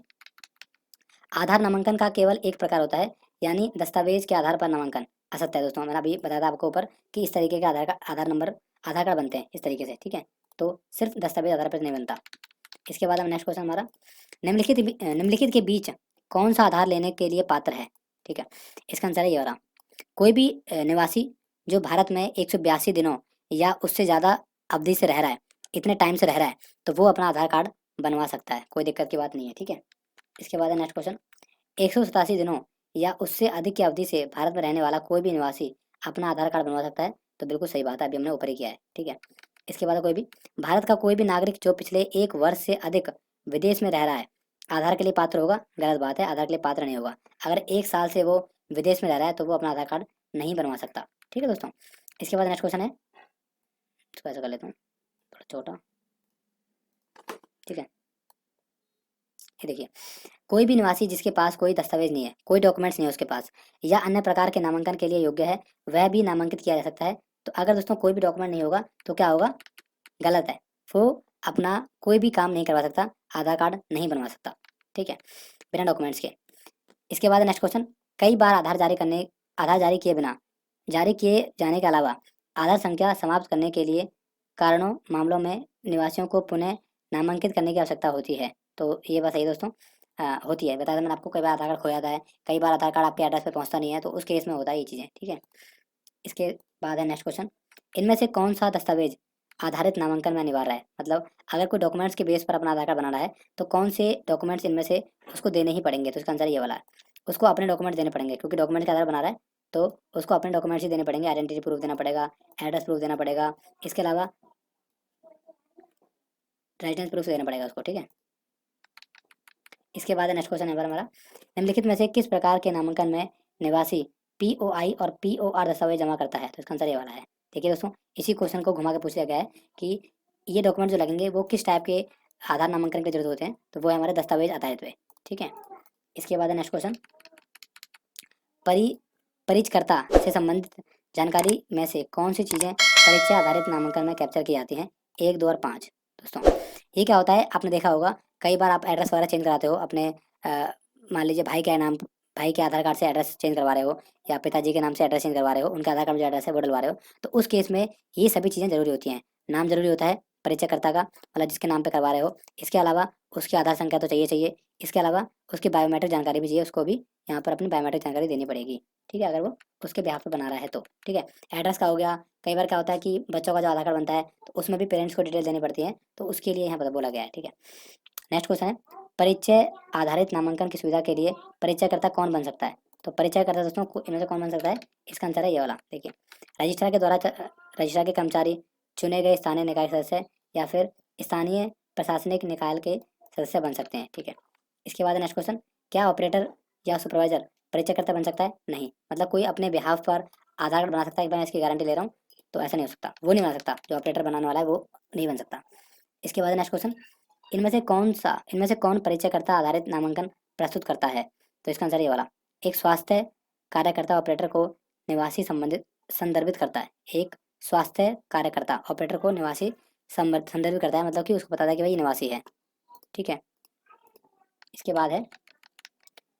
आधार नामांकन का केवल एक प्रकार होता है, यानी दस्तावेज के आधार पर नामांकन असत्य है दोस्तों, मैंने अभी बताया था आपको ऊपर कि इस तरीके के आधार कार्ड बनते हैं इस तरीके से, ठीक है, तो सिर्फ दस्तावेज आधार पर नहीं बनता। इसके बाद हम नेक्स्ट क्वेश्चन हमारा, निम्नलिखित के बीच कौन सा आधार लेने के लिए पात्र है, ठीक है। इसका आंसर है ये वाला, कोई भी निवासी जो भारत में 182 दिनों या उससे ज़्यादा अवधि से रह रहा है, इतने टाइम से रह रहा है, तो वो अपना आधार कार्ड बनवा सकता है, कोई दिक्कत की बात नहीं है, ठीक है। इसके बाद है नेक्स्ट क्वेश्चन, 187 दिनों या उससे अधिक की अवधि से भारत में रहने वाला कोई भी निवासी अपना आधार कार्ड बनवा सकता है, तो बिल्कुल सही बात है, अभी हमने ऊपर ही किया है, ठीक है। इसके बाद कोई भी भारत का कोई भी नागरिक जो पिछले 1 वर्ष से अधिक विदेश में रह रहा है आधार के लिए पात्र होगा, गलत बात है, आधार के लिए पात्र नहीं होगा। अगर 1 साल से वो विदेश में रह रहा है तो वो अपना आधार कार्ड नहीं बनवा सकता, ठीक है दोस्तों। इसके बाद नेक्स्ट क्वेश्चन है, इसको ऐसा कर लेता हूँ थोड़ा छोटा, ठीक है। ये देखिए, कोई भी निवासी जिसके पास कोई दस्तावेज नहीं है, कोई डॉक्यूमेंट्स नहीं है उसके पास, या अन्य प्रकार के नामांकन के लिए योग्य है, वह भी नामांकित किया जा सकता है। तो अगर दोस्तों कोई भी डॉक्यूमेंट नहीं होगा तो क्या होगा, गलत है, वो अपना कोई भी काम नहीं करवा सकता, आधार कार्ड नहीं बनवा सकता, ठीक है, बिना डॉक्यूमेंट्स के। इसके बाद नेक्स्ट क्वेश्चन, कई बार आधार जारी किए जाने के अलावा आधार संख्या समाप्त करने के लिए कारणों मामलों में निवासियों को पुनः नामांकित करने की आवश्यकता होती है, तो ये बात सही दोस्तों, होती है, बताया था मैंने आपको, कई बार आधार कार्ड खो जाता है, कई बार आधार कार्ड आपके एड्रेस पे पहुंचता नहीं है, तो उस केस में होता है ये चीज़ें, ठीक है। इसके बाद है नेक्स्ट क्वेश्चन, इनमें से कौन सा दस्तावेज आधारित नामांकन में अनिवार्य है, मतलब अगर कोई डॉक्यूमेंट्स के बेस पर अपना आधार कार्ड बना रहा है तो कौन से डॉक्यूमेंट्स इनमें से उसको देने ही पड़ेंगे, तो इसका आंसर ये वाला है, उसको अपने डॉक्यूमेंट देने पड़ेंगे, क्योंकि डॉक्यूमेंट का आधार बना रहा है तो उसको अपने डॉक्यूमेंट्स ही देने पड़ेंगे, आइडेंटिटी प्रूफ देना पड़ेगा, एड्रेस प्रूफ देना पड़ेगा, इसके अलावा रेजिडेंस प्रूफ देना पड़ेगा उसको, ठीक है। इसके बाद नेक्स्ट क्वेश्चन है हमारा, निम्नलिखित में से किस प्रकार के नामांकन में निवासी POI और POR दस्तावेज जमा करता है, तो इसका आंसर ये वाला है। देखिए दोस्तों, इसी क्वेश्चन को घुमा के पूछा गया है कि ये डॉक्यूमेंट जो लगेंगे वो किस टाइप के आधार नामांकन की जरूरत होते हैं, तो वो है हमारे दस्तावेज आधारित पे, ठीक है। इसके बाद नेक्स्ट क्वेश्चन, परिचयकर्ता से संबंधित जानकारी में से कौन सी चीज़ें परीक्षा आधारित नामांकन में कैप्चर की जाती हैं, 1, 2 और 5 दोस्तों। ये क्या होता है, आपने देखा होगा कई बार आप एड्रेस वगैरह चेंज कराते हो अपने, मान लीजिए भाई के आधार कार्ड से एड्रेस चेंज करवा रहे हो, या पिताजी के नाम से एड्रेस चेंज करवा रहे हो, उनके आधार कार्ड में जो एड्रेस है वो डलवा रहे हो, तो उस केस में ये सभी चीज़ें जरूरी होती हैं। नाम जरूरी होता है परिचयकर्ता का, मतलब जिसके नाम पे करवा रहे हो, इसके अलावा उसकी आधार संख्या तो चाहिए, इसके अलावा उसकी बायोमेट्रिक जानकारी भी चाहिए, उसको भी यहाँ पर अपनी बायोमेट्रिक जानकारी देनी पड़ेगी, ठीक है, अगर वो उसके बिहाफ पे बना रहा है तो, ठीक है। एड्रेस का हो गया, कई बार क्या होता है कि बच्चों का जो आधार कार्ड बनता है तो उसमें भी पेरेंट्स को डिटेल देनी पड़ती है, तो उसके लिए यहाँ पर बोला गया है, ठीक है। नेक्स्ट क्वेश्चन है, परिचय आधारित नामांकन की सुविधा के लिए परिचयकर्ता कौन बन सकता है, तो परिचयकर्ता दोस्तों इनमें से कौन बन सकता है, इसका आंसर है ये वाला, देखिए, रजिस्ट्रार के कर्मचारी, चुने गए स्थानीय निकाय सदस्य, या फिर स्थानीय प्रशासनिक निकाय के सदस्य बन सकते हैं, ठीक है। इसके बाद नेक्स्ट क्वेश्चन, क्या ऑपरेटर या सुपरवाइजर परिचयकर्ता बन सकता है, नहीं, मतलब कोई अपने बिहाफ पर आधार कार्ड बना सकता है, एक बार मैं इसकी गारंटी ले रहा हूँ, तो ऐसा नहीं हो सकता, वो नहीं बना सकता, जो ऑपरेटर बनाने वाला है वो नहीं बन सकता। इसके बाद नेक्स्ट क्वेश्चन, इनमें से कौन परिचयकर्ता आधारित नामांकन प्रस्तुत करता है, तो इसका आंसर ये वाला, एक स्वास्थ्य कार्यकर्ता ऑपरेटर को निवासी संबंधित संदर्भित करता है, एक स्वास्थ्य कार्यकर्ता ऑपरेटर को निवासी संदर्भित करता है, मतलब कि उसको बताता है कि भाई ये निवासी है, ठीक है। इसके बाद है,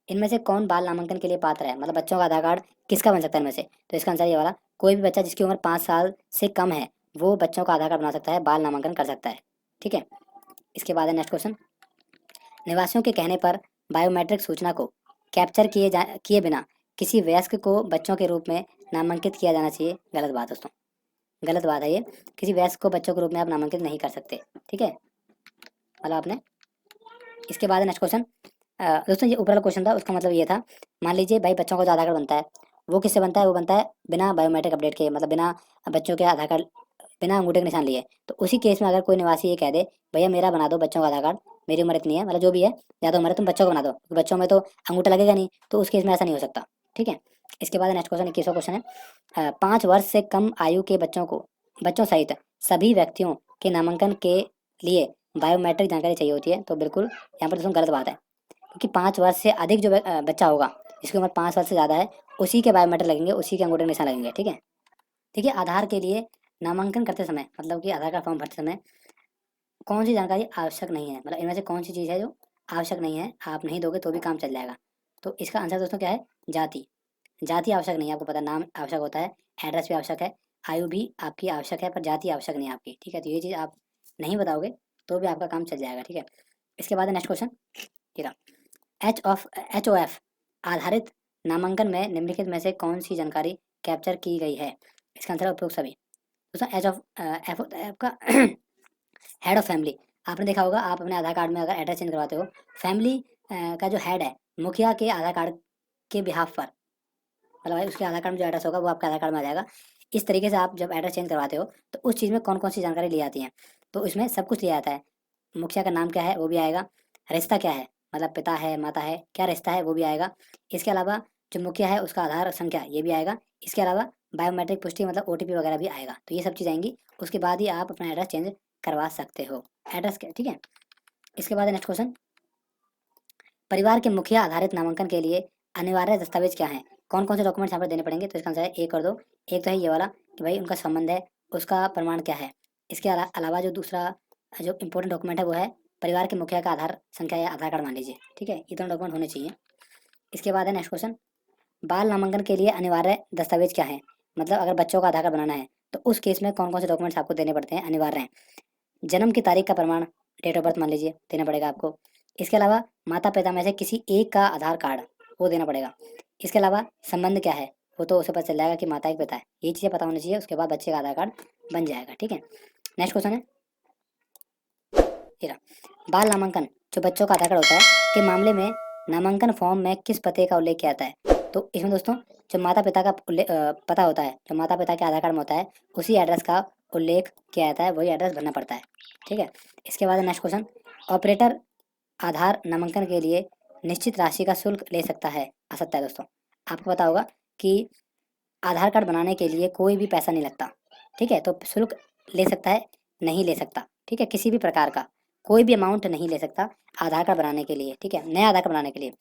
इनमें से कौन बाल नामांकन के लिए पात्र है, मतलब बच्चों का आधार कार्ड किसका बन सकता है इनमें से, तो इसका आंसर ये वाला, कोई भी बच्चा जिसकी उम्र 5 साल से कम है वो बच्चों का आधार कार्ड बना सकता है, बाल नामांकन कर सकता है, ठीक है। इसके बाद है नेक्स्ट क्वेश्चन, निवासियों के कहने पर बायोमेट्रिक सूचना को कैप्चर किए बिना किसी वयस्क को बच्चों के रूप में नामांकित किया जाना चाहिए, गलत बात दोस्तों। गलत बात है ये। किसी वयस्क को बच्चों के रूप में आप नामांकित नहीं कर सकते, ठीक है, मतलब आपने। इसके बाद नेक्स्ट क्वेश्चन, दोस्तों ये ऊपर वाला क्वेश्चन था, उसका मतलब ये था, मान लीजिए भाई बच्चों का जो आधार कार्ड बनता है वो किससे बनता है, वो बनता है बिना बायोमेट्रिक अपडेट के, मतलब बिना बच्चों के आधार कार्ड, बिना अंगूठे के निशान लिए। तो उसी केस में अगर कोई निवासी ये कह दे भैया मेरा बना दो बच्चों का आधार कार्ड, मेरी उम्र इतनी है, मतलब जो भी है, ज़्यादा उम्र है, तुम बच्चों को बना दो, क्योंकि बच्चों में तो अंगूठा लगेगा नहीं, तो उस केस में ऐसा नहीं हो सकता, ठीक है। इसके बाद नेक्स्ट क्वेश्चन 21वां क्वेश्चन है, 5 वर्ष से कम आयु के बच्चों सहित सभी व्यक्तियों के नामांकन के लिए बायोमेट्रिक जानकारी चाहिए होती है। तो बिल्कुल यहाँ पर दोस्तों गलत बात है, क्योंकि 5 वर्ष से अधिक जो बच्चा होगा जिसकी उम्र 5 वर्ष से ज़्यादा है, उसी के बायोमेट्रिक लगेंगे, उसी के अंगूठे के निशान लगेंगे, ठीक है। देखिए आधार के लिए नामांकन करते समय, मतलब कि आधार कार्ड फॉर्म भरते समय कौन सी जानकारी आवश्यक नहीं है, मतलब इनमें से कौन सी चीज़ है जो आवश्यक नहीं है, आप नहीं दोगे तो भी काम चल जाएगा। तो इसका आंसर दोस्तों क्या है, जाति। जाति आवश्यक नहीं है, आपको पता है, नाम आवश्यक होता है, एड्रेस भी आवश्यक है, आयु भी आपकी आवश्यक है, पर जाति आवश्यक नहीं है आपकी, ठीक है। तो ये चीज़ आप नहीं बताओगे तो भी आपका काम चल जाएगा, ठीक है। इसके बाद नेक्स्ट क्वेश्चन, ठीक है, HOF आधारित नामांकन में निम्नलिखित में से कौन सी जानकारी कैप्चर की गई है। इसका आंसर है उपरोक्त सभी। दोस्तों एच ऑफ एफ होता है आपका हेड ऑफ फैमिली। आपने देखा होगा, आप अपने आधार कार्ड में अगर एड्रेस चेंज करवाते हो, फैमिली का जो हेड है, मुखिया के आधार कार्ड के बिहाफ पर, मतलब भाई उसके आधार कार्ड में जो एड्रेस होगा वो आपके आधार कार्ड में आ जाएगा। इस तरीके से आप जब एड्रेस चेंज करवाते हो तो उस चीज़ में कौन कौन सी जानकारी ली जाती है, तो इसमें सब कुछ लिया जाता है। मुखिया का नाम क्या है वो भी आएगा, रिश्ता क्या है, मतलब पिता है माता है, क्या रिश्ता है वो भी आएगा। इसके अलावा जो मुखिया है उसका आधार संख्या ये भी आएगा। इसके अलावा बायोमेट्रिक पुष्टि मतलब OTP वगैरह भी आएगा। तो ये सब चीज़ आएंगी, उसके बाद ही आप अपना एड्रेस चेंज करवा सकते हो। एड्रेस क्या, ठीक है। इसके बाद नेक्स्ट क्वेश्चन, परिवार के मुखिया आधारित नामांकन के लिए अनिवार्य दस्तावेज क्या हैं, कौन कौन से डॉक्यूमेंट्स यहाँ पर देने पड़ेंगे। तो इसका आंसर है 1 और 2। एक तो है ये वाला कि भाई उनका संबंध है, उसका प्रमाण क्या है। इसके अलावा जो दूसरा जो इंपॉर्टेंट डॉक्यूमेंट है वो है परिवार के मुखिया का आधार संख्या या आधार कार्ड मान लीजिए, ठीक है, ये दोनों डॉक्यूमेंट होने चाहिए। इसके बाद है नेक्स्ट क्वेश्चन, बाल नामांकन के लिए अनिवार्य दस्तावेज क्या है, मतलब अगर बच्चों का आधार कार्ड बनाना है तो उस केस में कौन कौन से डॉक्यूमेंट्स आपको देने पड़ते हैं, अनिवार्य हैं। जन्म की तारीख का प्रमाण, डेट ऑफ बर्थ मान लीजिए, देना पड़ेगा आपको। इसके अलावा माता पिता में से किसी एक का आधार कार्ड वो देना पड़ेगा। इसके अलावा संबंध क्या है वो तो उसे पता चल जाएगा कि माता एक पिता है, ये चीज़ें पता होनी चाहिए, उसके बाद बच्चे का आधार कार्ड बन जाएगा, ठीक है। नेक्स्ट क्वेश्चन है तेरा, बाल नामांकन जो बच्चों का आधार कार्ड होता है के मामले में नामांकन फॉर्म में किस पते का उल्लेख किया जाता है। तो इसमें दोस्तों जो माता पिता का पता होता है, जो माता पिता के आधार कार्ड में होता है, उसी एड्रेस का उल्लेख किया जाता है, वही एड्रेस भरना पड़ता है, ठीक है। इसके बाद नेक्स्ट क्वेश्चन, ऑपरेटर आधार नामांकन के लिए निश्चित राशि का शुल्क ले सकता है, आ सकता है। दोस्तों आपको पता होगा कि आधार कार्ड बनाने के लिए कोई भी पैसा नहीं लगता, ठीक है, तो शुल्क ले सकता है, नहीं ले सकता, ठीक है, किसी भी प्रकार का कोई भी अमाउंट नहीं ले सकता आधार कार्ड बनाने के लिए, ठीक है, नया आधार कार्ड बनाने के लिए।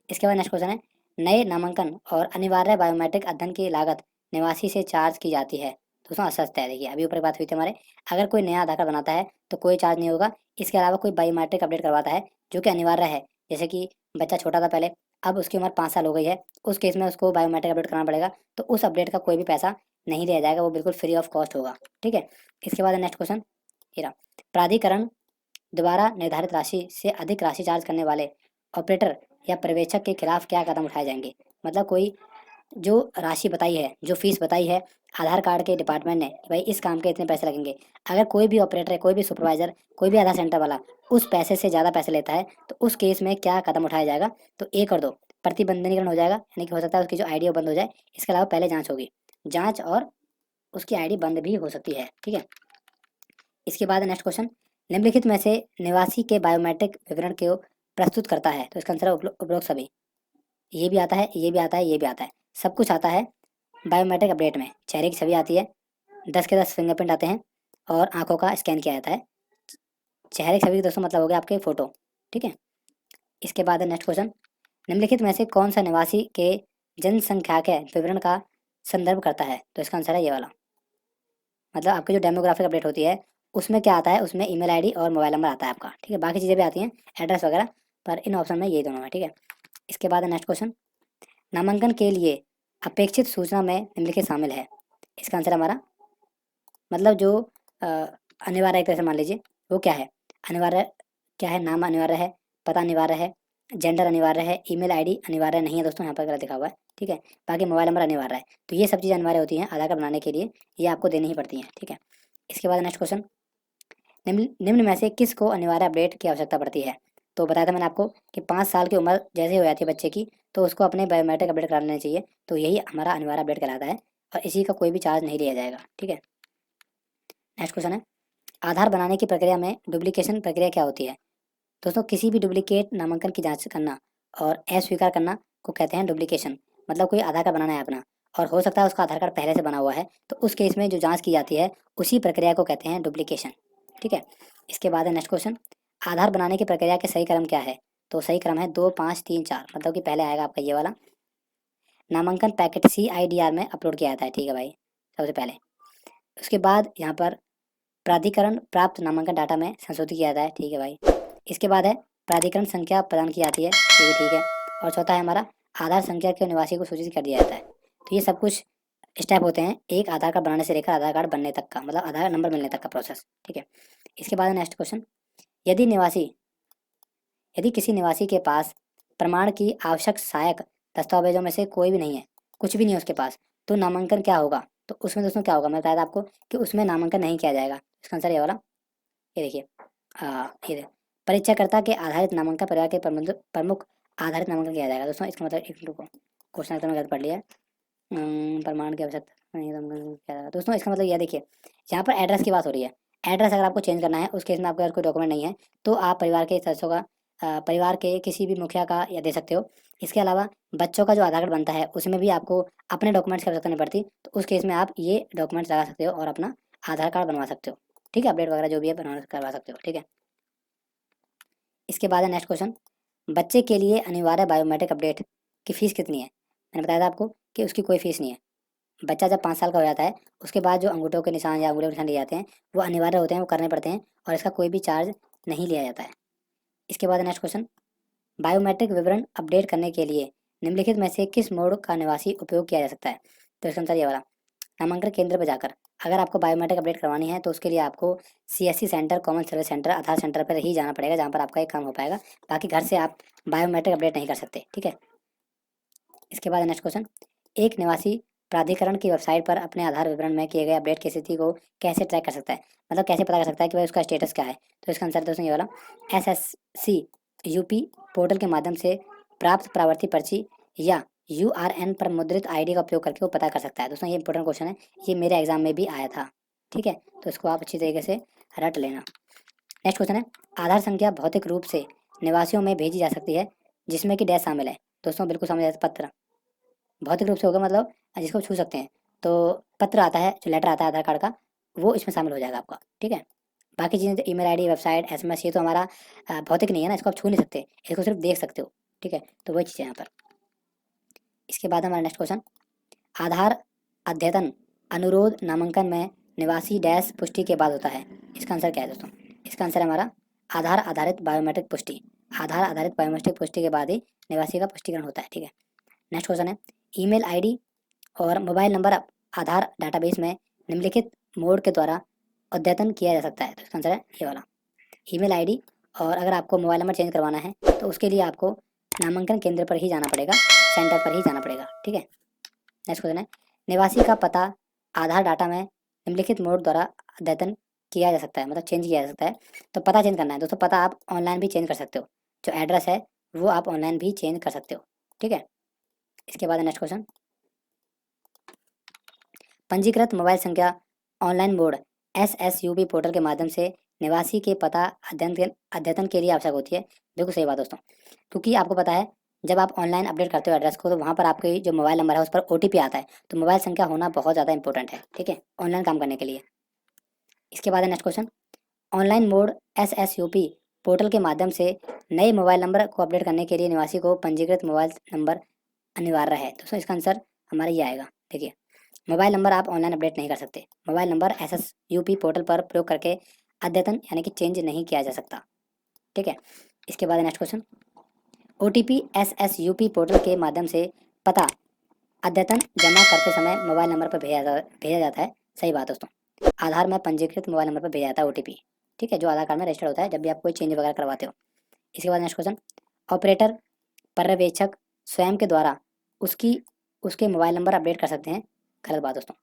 इसके बाद नेक्स्ट क्वेश्चन है, नए नामांकन और अनिवार्य बायोमेट्रिक अध्ययन की लागत निवासी से चार्ज की जाती है। दोस्तों असहजता है, देखिए अभी ऊपर बात हुई थी हमारे, अगर कोई नया आधार कार्ड बनाता है तो कोई चार्ज नहीं होगा। इसके अलावा कोई बायोमेट्रिक अपडेट करवाता है जो कि अनिवार्य है, जैसे कि बच्चा छोटा था पहले, अब उसकी उम्र 5 साल हो गई है, उस केस में उसको बायोमेट्रिक अपडेट कराना पड़ेगा, तो उस अपडेट का कोई भी पैसा नहीं लिया जाएगा, वो बिल्कुल फ्री ऑफ कॉस्ट होगा, ठीक है। इसके बाद नेक्स्ट क्वेश्चन, हीरा, प्राधिकरण द्वारा निर्धारित राशि से अधिक राशि चार्ज करने वाले ऑपरेटर या पर्यवेक्षक के खिलाफ क्या कदम उठाए जाएंगे। मतलब कोई जो राशि बताई है, जो फीस बताई है आधार कार्ड के डिपार्टमेंट ने कि भाई इस काम के इतने पैसे लगेंगे, अगर कोई भी ऑपरेटर है, कोई भी सुपरवाइजर, कोई भी आधार सेंटर वाला उस पैसे से ज़्यादा पैसे लेता है तो उस केस में क्या कदम उठाया जाएगा। तो 1 और 2 प्रतिबंधनीकरण हो जाएगा, यानी कि हो सकता है उसकी जो आईडी बंद हो जाए। इसके अलावा पहले जाँच होगी, जाँच और उसकी आईडी बंद भी हो सकती है, ठीक है। इसके बाद नेक्स्ट क्वेश्चन, निम्नलिखित में से निवासी के बायोमेट्रिक विवरण को प्रस्तुत करता है। तो इसका आंसर है उपरोक्त सभी। ये भी आता है, ये भी आता है, ये भी आता है, सब कुछ आता है बायोमेट्रिक अपडेट में। चेहरे की छवि आती है, 10 के 10 फिंगरप्रिंट आते हैं और आंखों का स्कैन किया जाता है। चेहरे की छवि दोस्तों मतलब हो गया आपके फोटो, ठीक है। इसके बाद नेक्स्ट क्वेश्चन, निम्नलिखित में से कौन सा निवासी के जनसंख्या के विवरण का संदर्भ करता है। तो इसका आंसर है ये वाला, मतलब आपकी जो डेमोग्राफिक अपडेट होती है उसमें क्या आता है, उसमें ईमेल आईडी और मोबाइल नंबर आता है आपका, ठीक है। बाकी चीज़ें भी आती हैं, एड्रेस वगैरह, पर इन ऑप्शन में ये दोनों है, ठीक है। इसके बाद नेक्स्ट क्वेश्चन, नामांकन के लिए अपेक्षित सूचना में निम्नलिखित शामिल है। इसका आंसर हमारा मतलब जो अनिवार्य एक तरह से मान लीजिए, वो क्या है, अनिवार्य क्या है, नाम अनिवार्य है, पता अनिवार्य है, जेंडर अनिवार्य है, ईमेल आईडी अनिवार्य नहीं है दोस्तों, यहाँ पर गलत लिखा हुआ है, ठीक है। बाकी मोबाइल नंबर अनिवार्य है। तो ये सब चीज़ें अनिवार्य होती हैं आधार कार्ड बनाने के लिए, ये आपको देनी ही पड़ती हैं, ठीक है। इसके बाद नेक्स्ट क्वेश्चन, निम्न में से किसको अनिवार्य अपडेट की आवश्यकता पड़ती है? तो बताया था मैंने आपको कि 5 साल की उम्र जैसे हो जाती है बच्चे की, तो उसको अपने बायोमेट्रिक अपडेट करा लेना चाहिए। तो यही हमारा अनिवार्य अपडेट कहलाता है और इसी का कोई भी चार्ज नहीं लिया जाएगा, ठीक है। नेक्स्ट क्वेश्चन है, आधार बनाने की प्रक्रिया में डुप्लीकेशन प्रक्रिया क्या होती है? दोस्तों किसी भी डुप्लीकेट नामांकन की जांच करना और अस्वीकार करना को कहते हैं डुप्लीकेशन। मतलब कोई आधार कार्ड बनाना है अपना और हो सकता है उसका आधार कार्ड पहले से बना हुआ है, तो उस केस में जो जांच की जाती है उसी प्रक्रिया को कहते हैं डुप्लीकेशन, ठीक है। इसके बाद है नेक्स्ट क्वेश्चन, आधार बनाने की प्रक्रिया के सही क्रम क्या है? तो सही क्रम है 2 5 3 4, मतलब कि पहले आएगा आपका ये वाला नामांकन पैकेट CIDR में अपलोड किया जाता है, ठीक है भाई, सबसे पहले। उसके बाद यहाँ पर प्राधिकरण प्राप्त नामांकन डाटा में संशोधित किया जाता है, ठीक है भाई। इसके बाद है प्राधिकरण संख्या प्रदान की जाती है, ये भी ठीक है। और चौथा है हमारा आधार संख्या के निवासी को सूचित कर दिया जाता है। तो ये सब कुछ स्टेप होते हैं एक आधार कार्ड बनाने से लेकर आधार कार्ड बनने तक का, मतलब आधार नंबर मिलने तक का प्रोसेस, ठीक है। इसके बाद नेक्स्ट क्वेश्चन, यदि निवासी यदि किसी निवासी के पास प्रमाण की आवश्यक सहायक दस्तावेजों में से कोई भी नहीं है, कुछ भी नहीं है उसके पास, तो नामांकन क्या होगा? तो उसमें दोस्तों क्या होगा, मैं बताया था आपको कि उसमें नामांकन नहीं किया जाएगा। इसका आंसर ये वाला, ये देखिए, ये परीक्षाकर्ता के आधारित नामांकन परिवार के प्रमुख आधारित नामांकन किया जाएगा दोस्तों। इसका मतलब एक क्वेश्चन तो मैं गलत पढ़ लिया है। प्रमाण की आवश्यकता नहीं नामांकन किया जाएगा दोस्तों, इसका मतलब यह देखिए, यहाँ पर एड्रेस की बात हो रही है। एड्रेस अगर आपको चेंज करना है उस केस में आपके पास कोई डॉक्यूमेंट नहीं है, तो आप परिवार के सदस्यों का परिवार के किसी भी मुखिया का या दे सकते हो। इसके अलावा बच्चों का जो आधार कार्ड बनता है उसमें भी आपको अपने डॉक्यूमेंट्स की आवश्यकता नहीं पड़ती, तो उस केस में आप ये डॉक्यूमेंट्स लगा सकते हो और अपना आधार कार्ड बनवा सकते हो, ठीक है। अपडेट वगैरह जो भी है बनवा करवा सकते हो, ठीक है। इसके बाद है नेक्स्ट क्वेश्चन, बच्चे के लिए अनिवार्य बायोमेट्रिक अपडेट की फ़ीस कितनी है? मैंने बताया था आपको कि उसकी कोई फ़ीस नहीं है। बच्चा जब 5 साल का हो जाता है उसके बाद जो अंगूठों के निशान या अंगूठे के निशान लिए जाते हैं वो अनिवार्य होते हैं, वो करने पड़ते हैं और इसका कोई भी चार्ज नहीं लिया जाता है। इसके बाद नेक्स्ट क्वेश्चन, बायोमेट्रिक विवरण अपडेट करने के लिए निम्नलिखित में से किस मोड का निवासी उपयोग किया जा सकता है? तो इसका आंसर ये वाला, नामांकन केंद्र पर जाकर अगर आपको बायोमेट्रिक अपडेट करवानी है तो उसके लिए आपको CSC centre, common service centre, Aadhaar centre पर ही जाना पड़ेगा, जहाँ पर आपका एक काम हो पाएगा। बाकी घर से आप बायोमेट्रिक अपडेट नहीं कर सकते, ठीक है। इसके बाद नेक्स्ट क्वेश्चन, एक निवासी प्राधिकरण की वेबसाइट पर अपने आधार विवरण में किए गए अपडेट की स्थिति को कैसे ट्रैक कर सकता है? मतलब कैसे पता कर सकता है कि भाई उसका स्टेटस क्या है? तो इसका आंसर दोस्तों ये वाला, SSC UP पोर्टल के माध्यम से प्राप्त प्रावर्ती पर्ची या URN पर मुद्रित ID का उपयोग करके वो पता कर सकता है। दोस्तों ये इंपॉर्टेंट क्वेश्चन है, ये मेरे एग्जाम में भी आया था, ठीक है। तो इसको आप अच्छी तरीके से रट लेना। नेक्स्ट क्वेश्चन है, आधार संख्या भौतिक रूप से निवासियों में भेजी जा सकती है जिसमें कि डैश शामिल है? दोस्तों बिल्कुल समझ आए, पत्र भौतिक रूप से होगा, मतलब जिसको छू सकते हैं। तो पत्र आता है, जो लेटर आता है आधार कार्ड का, वो इसमें शामिल हो जाएगा आपका, ठीक है। बाकी चीज़ें ईमेल आईडी, वेबसाइट, SMS, ये तो हमारा भौतिक नहीं है ना, इसको आप छू नहीं सकते, इसको सिर्फ देख सकते हो, ठीक है। तो वही चीज़ है यहाँ पर। इसके बाद हमारा नेक्स्ट क्वेश्चन, आधार अद्यतन अनुरोध नामांकन में निवासी डैश पुष्टि के बाद होता है। इसका आंसर क्या है दोस्तों? इसका आंसर है हमारा आधार आधारित बायोमेट्रिक पुष्टि। आधार आधारित बायोमेट्रिक पुष्टि के बाद ही निवासी का पुष्टिकरण होता है, ठीक है। नेक्स्ट क्वेश्चन है, ईमेल आईडी और मोबाइल नंबर आधार डाटाबेस में निम्नलिखित मोड के द्वारा अद्यतन किया जा सकता है। तो इसका आंसर है ये वाला, ईमेल आईडी। और अगर आपको मोबाइल नंबर चेंज करवाना है तो उसके लिए आपको नामांकन केंद्र पर ही जाना पड़ेगा, सेंटर पर ही जाना पड़ेगा, ठीक है। नेक्स्ट क्वेश्चन है, निवासी का पता आधार डाटा में निम्नलिखित मोड द्वारा अद्यतन किया जा सकता है, मतलब चेंज किया जा सकता है। तो पता चेंज करना है दोस्तों, पता आप ऑनलाइन भी चेंज कर सकते हो, जो एड्रेस है वो आप ऑनलाइन भी चेंज कर सकते हो, ठीक है। इसके बाद नेक्स्ट क्वेश्चन, पंजीकृत मोबाइल संख्या ऑनलाइन मोड SSUB पोर्टल के माध्यम से निवासी के पता अद्यतन के लिए आवश्यक होती है। बिल्कुल सही बात दोस्तों, क्योंकि आपको पता है जब आप ऑनलाइन अपडेट करते हो एड्रेस को तो वहाँ पर आपके जो मोबाइल नंबर है उस पर OTP आता है, तो मोबाइल संख्या होना बहुत ज़्यादा इंपॉर्टेंट है, ठीक है, ऑनलाइन काम करने के लिए। इसके बाद है next question, online mode SSUP portal के माध्यम से नए मोबाइल नंबर को अपडेट करने के लिए निवासी को पंजीकृत मोबाइल नंबर अनिवार्य है। दोस्तों इसका आंसर हमारा ये आएगा, देखिए, मोबाइल नंबर आप ऑनलाइन अपडेट नहीं कर सकते, मोबाइल नंबर SSUP पोर्टल पर प्रयोग करके अद्यतन यानी कि चेंज नहीं किया जा सकता, ठीक है। इसके बाद next question, OTP SSUP portal के माध्यम से पता अद्यतन जमा करते समय मोबाइल नंबर पर भेजा जाता है। सही बात दोस्तों, आधार में पंजीकृत मोबाइल नंबर पर भेजा जाता है OTP, ठीक है, जो आधार कार्ड में रजिस्टर्ड होता है जब भी आप कोई चेंज वगैरह करवाते हो। इसके बाद नेक्स्ट क्वेश्चन, ऑपरेटर पर्यवेक्षक स्वयं के द्वारा उसके मोबाइल नंबर अपडेट कर सकते हैं। गलत बात दोस्तों।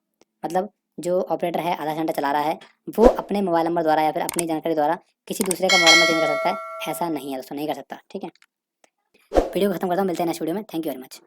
मतलब जो ऑपरेटर है आधा घंटा चला रहा है वो अपने मोबाइल नंबर द्वारा या फिर अपनी जानकारी द्वारा किसी दूसरे का मोबाइल नंबर चेंज कर सकता है, ऐसा नहीं है दोस्तों, नहीं कर सकता। ठीक है, वीडियो को खत्म करता हूँ, मिलते हैं नेक्स्ट वीडियो में। Thank you very much.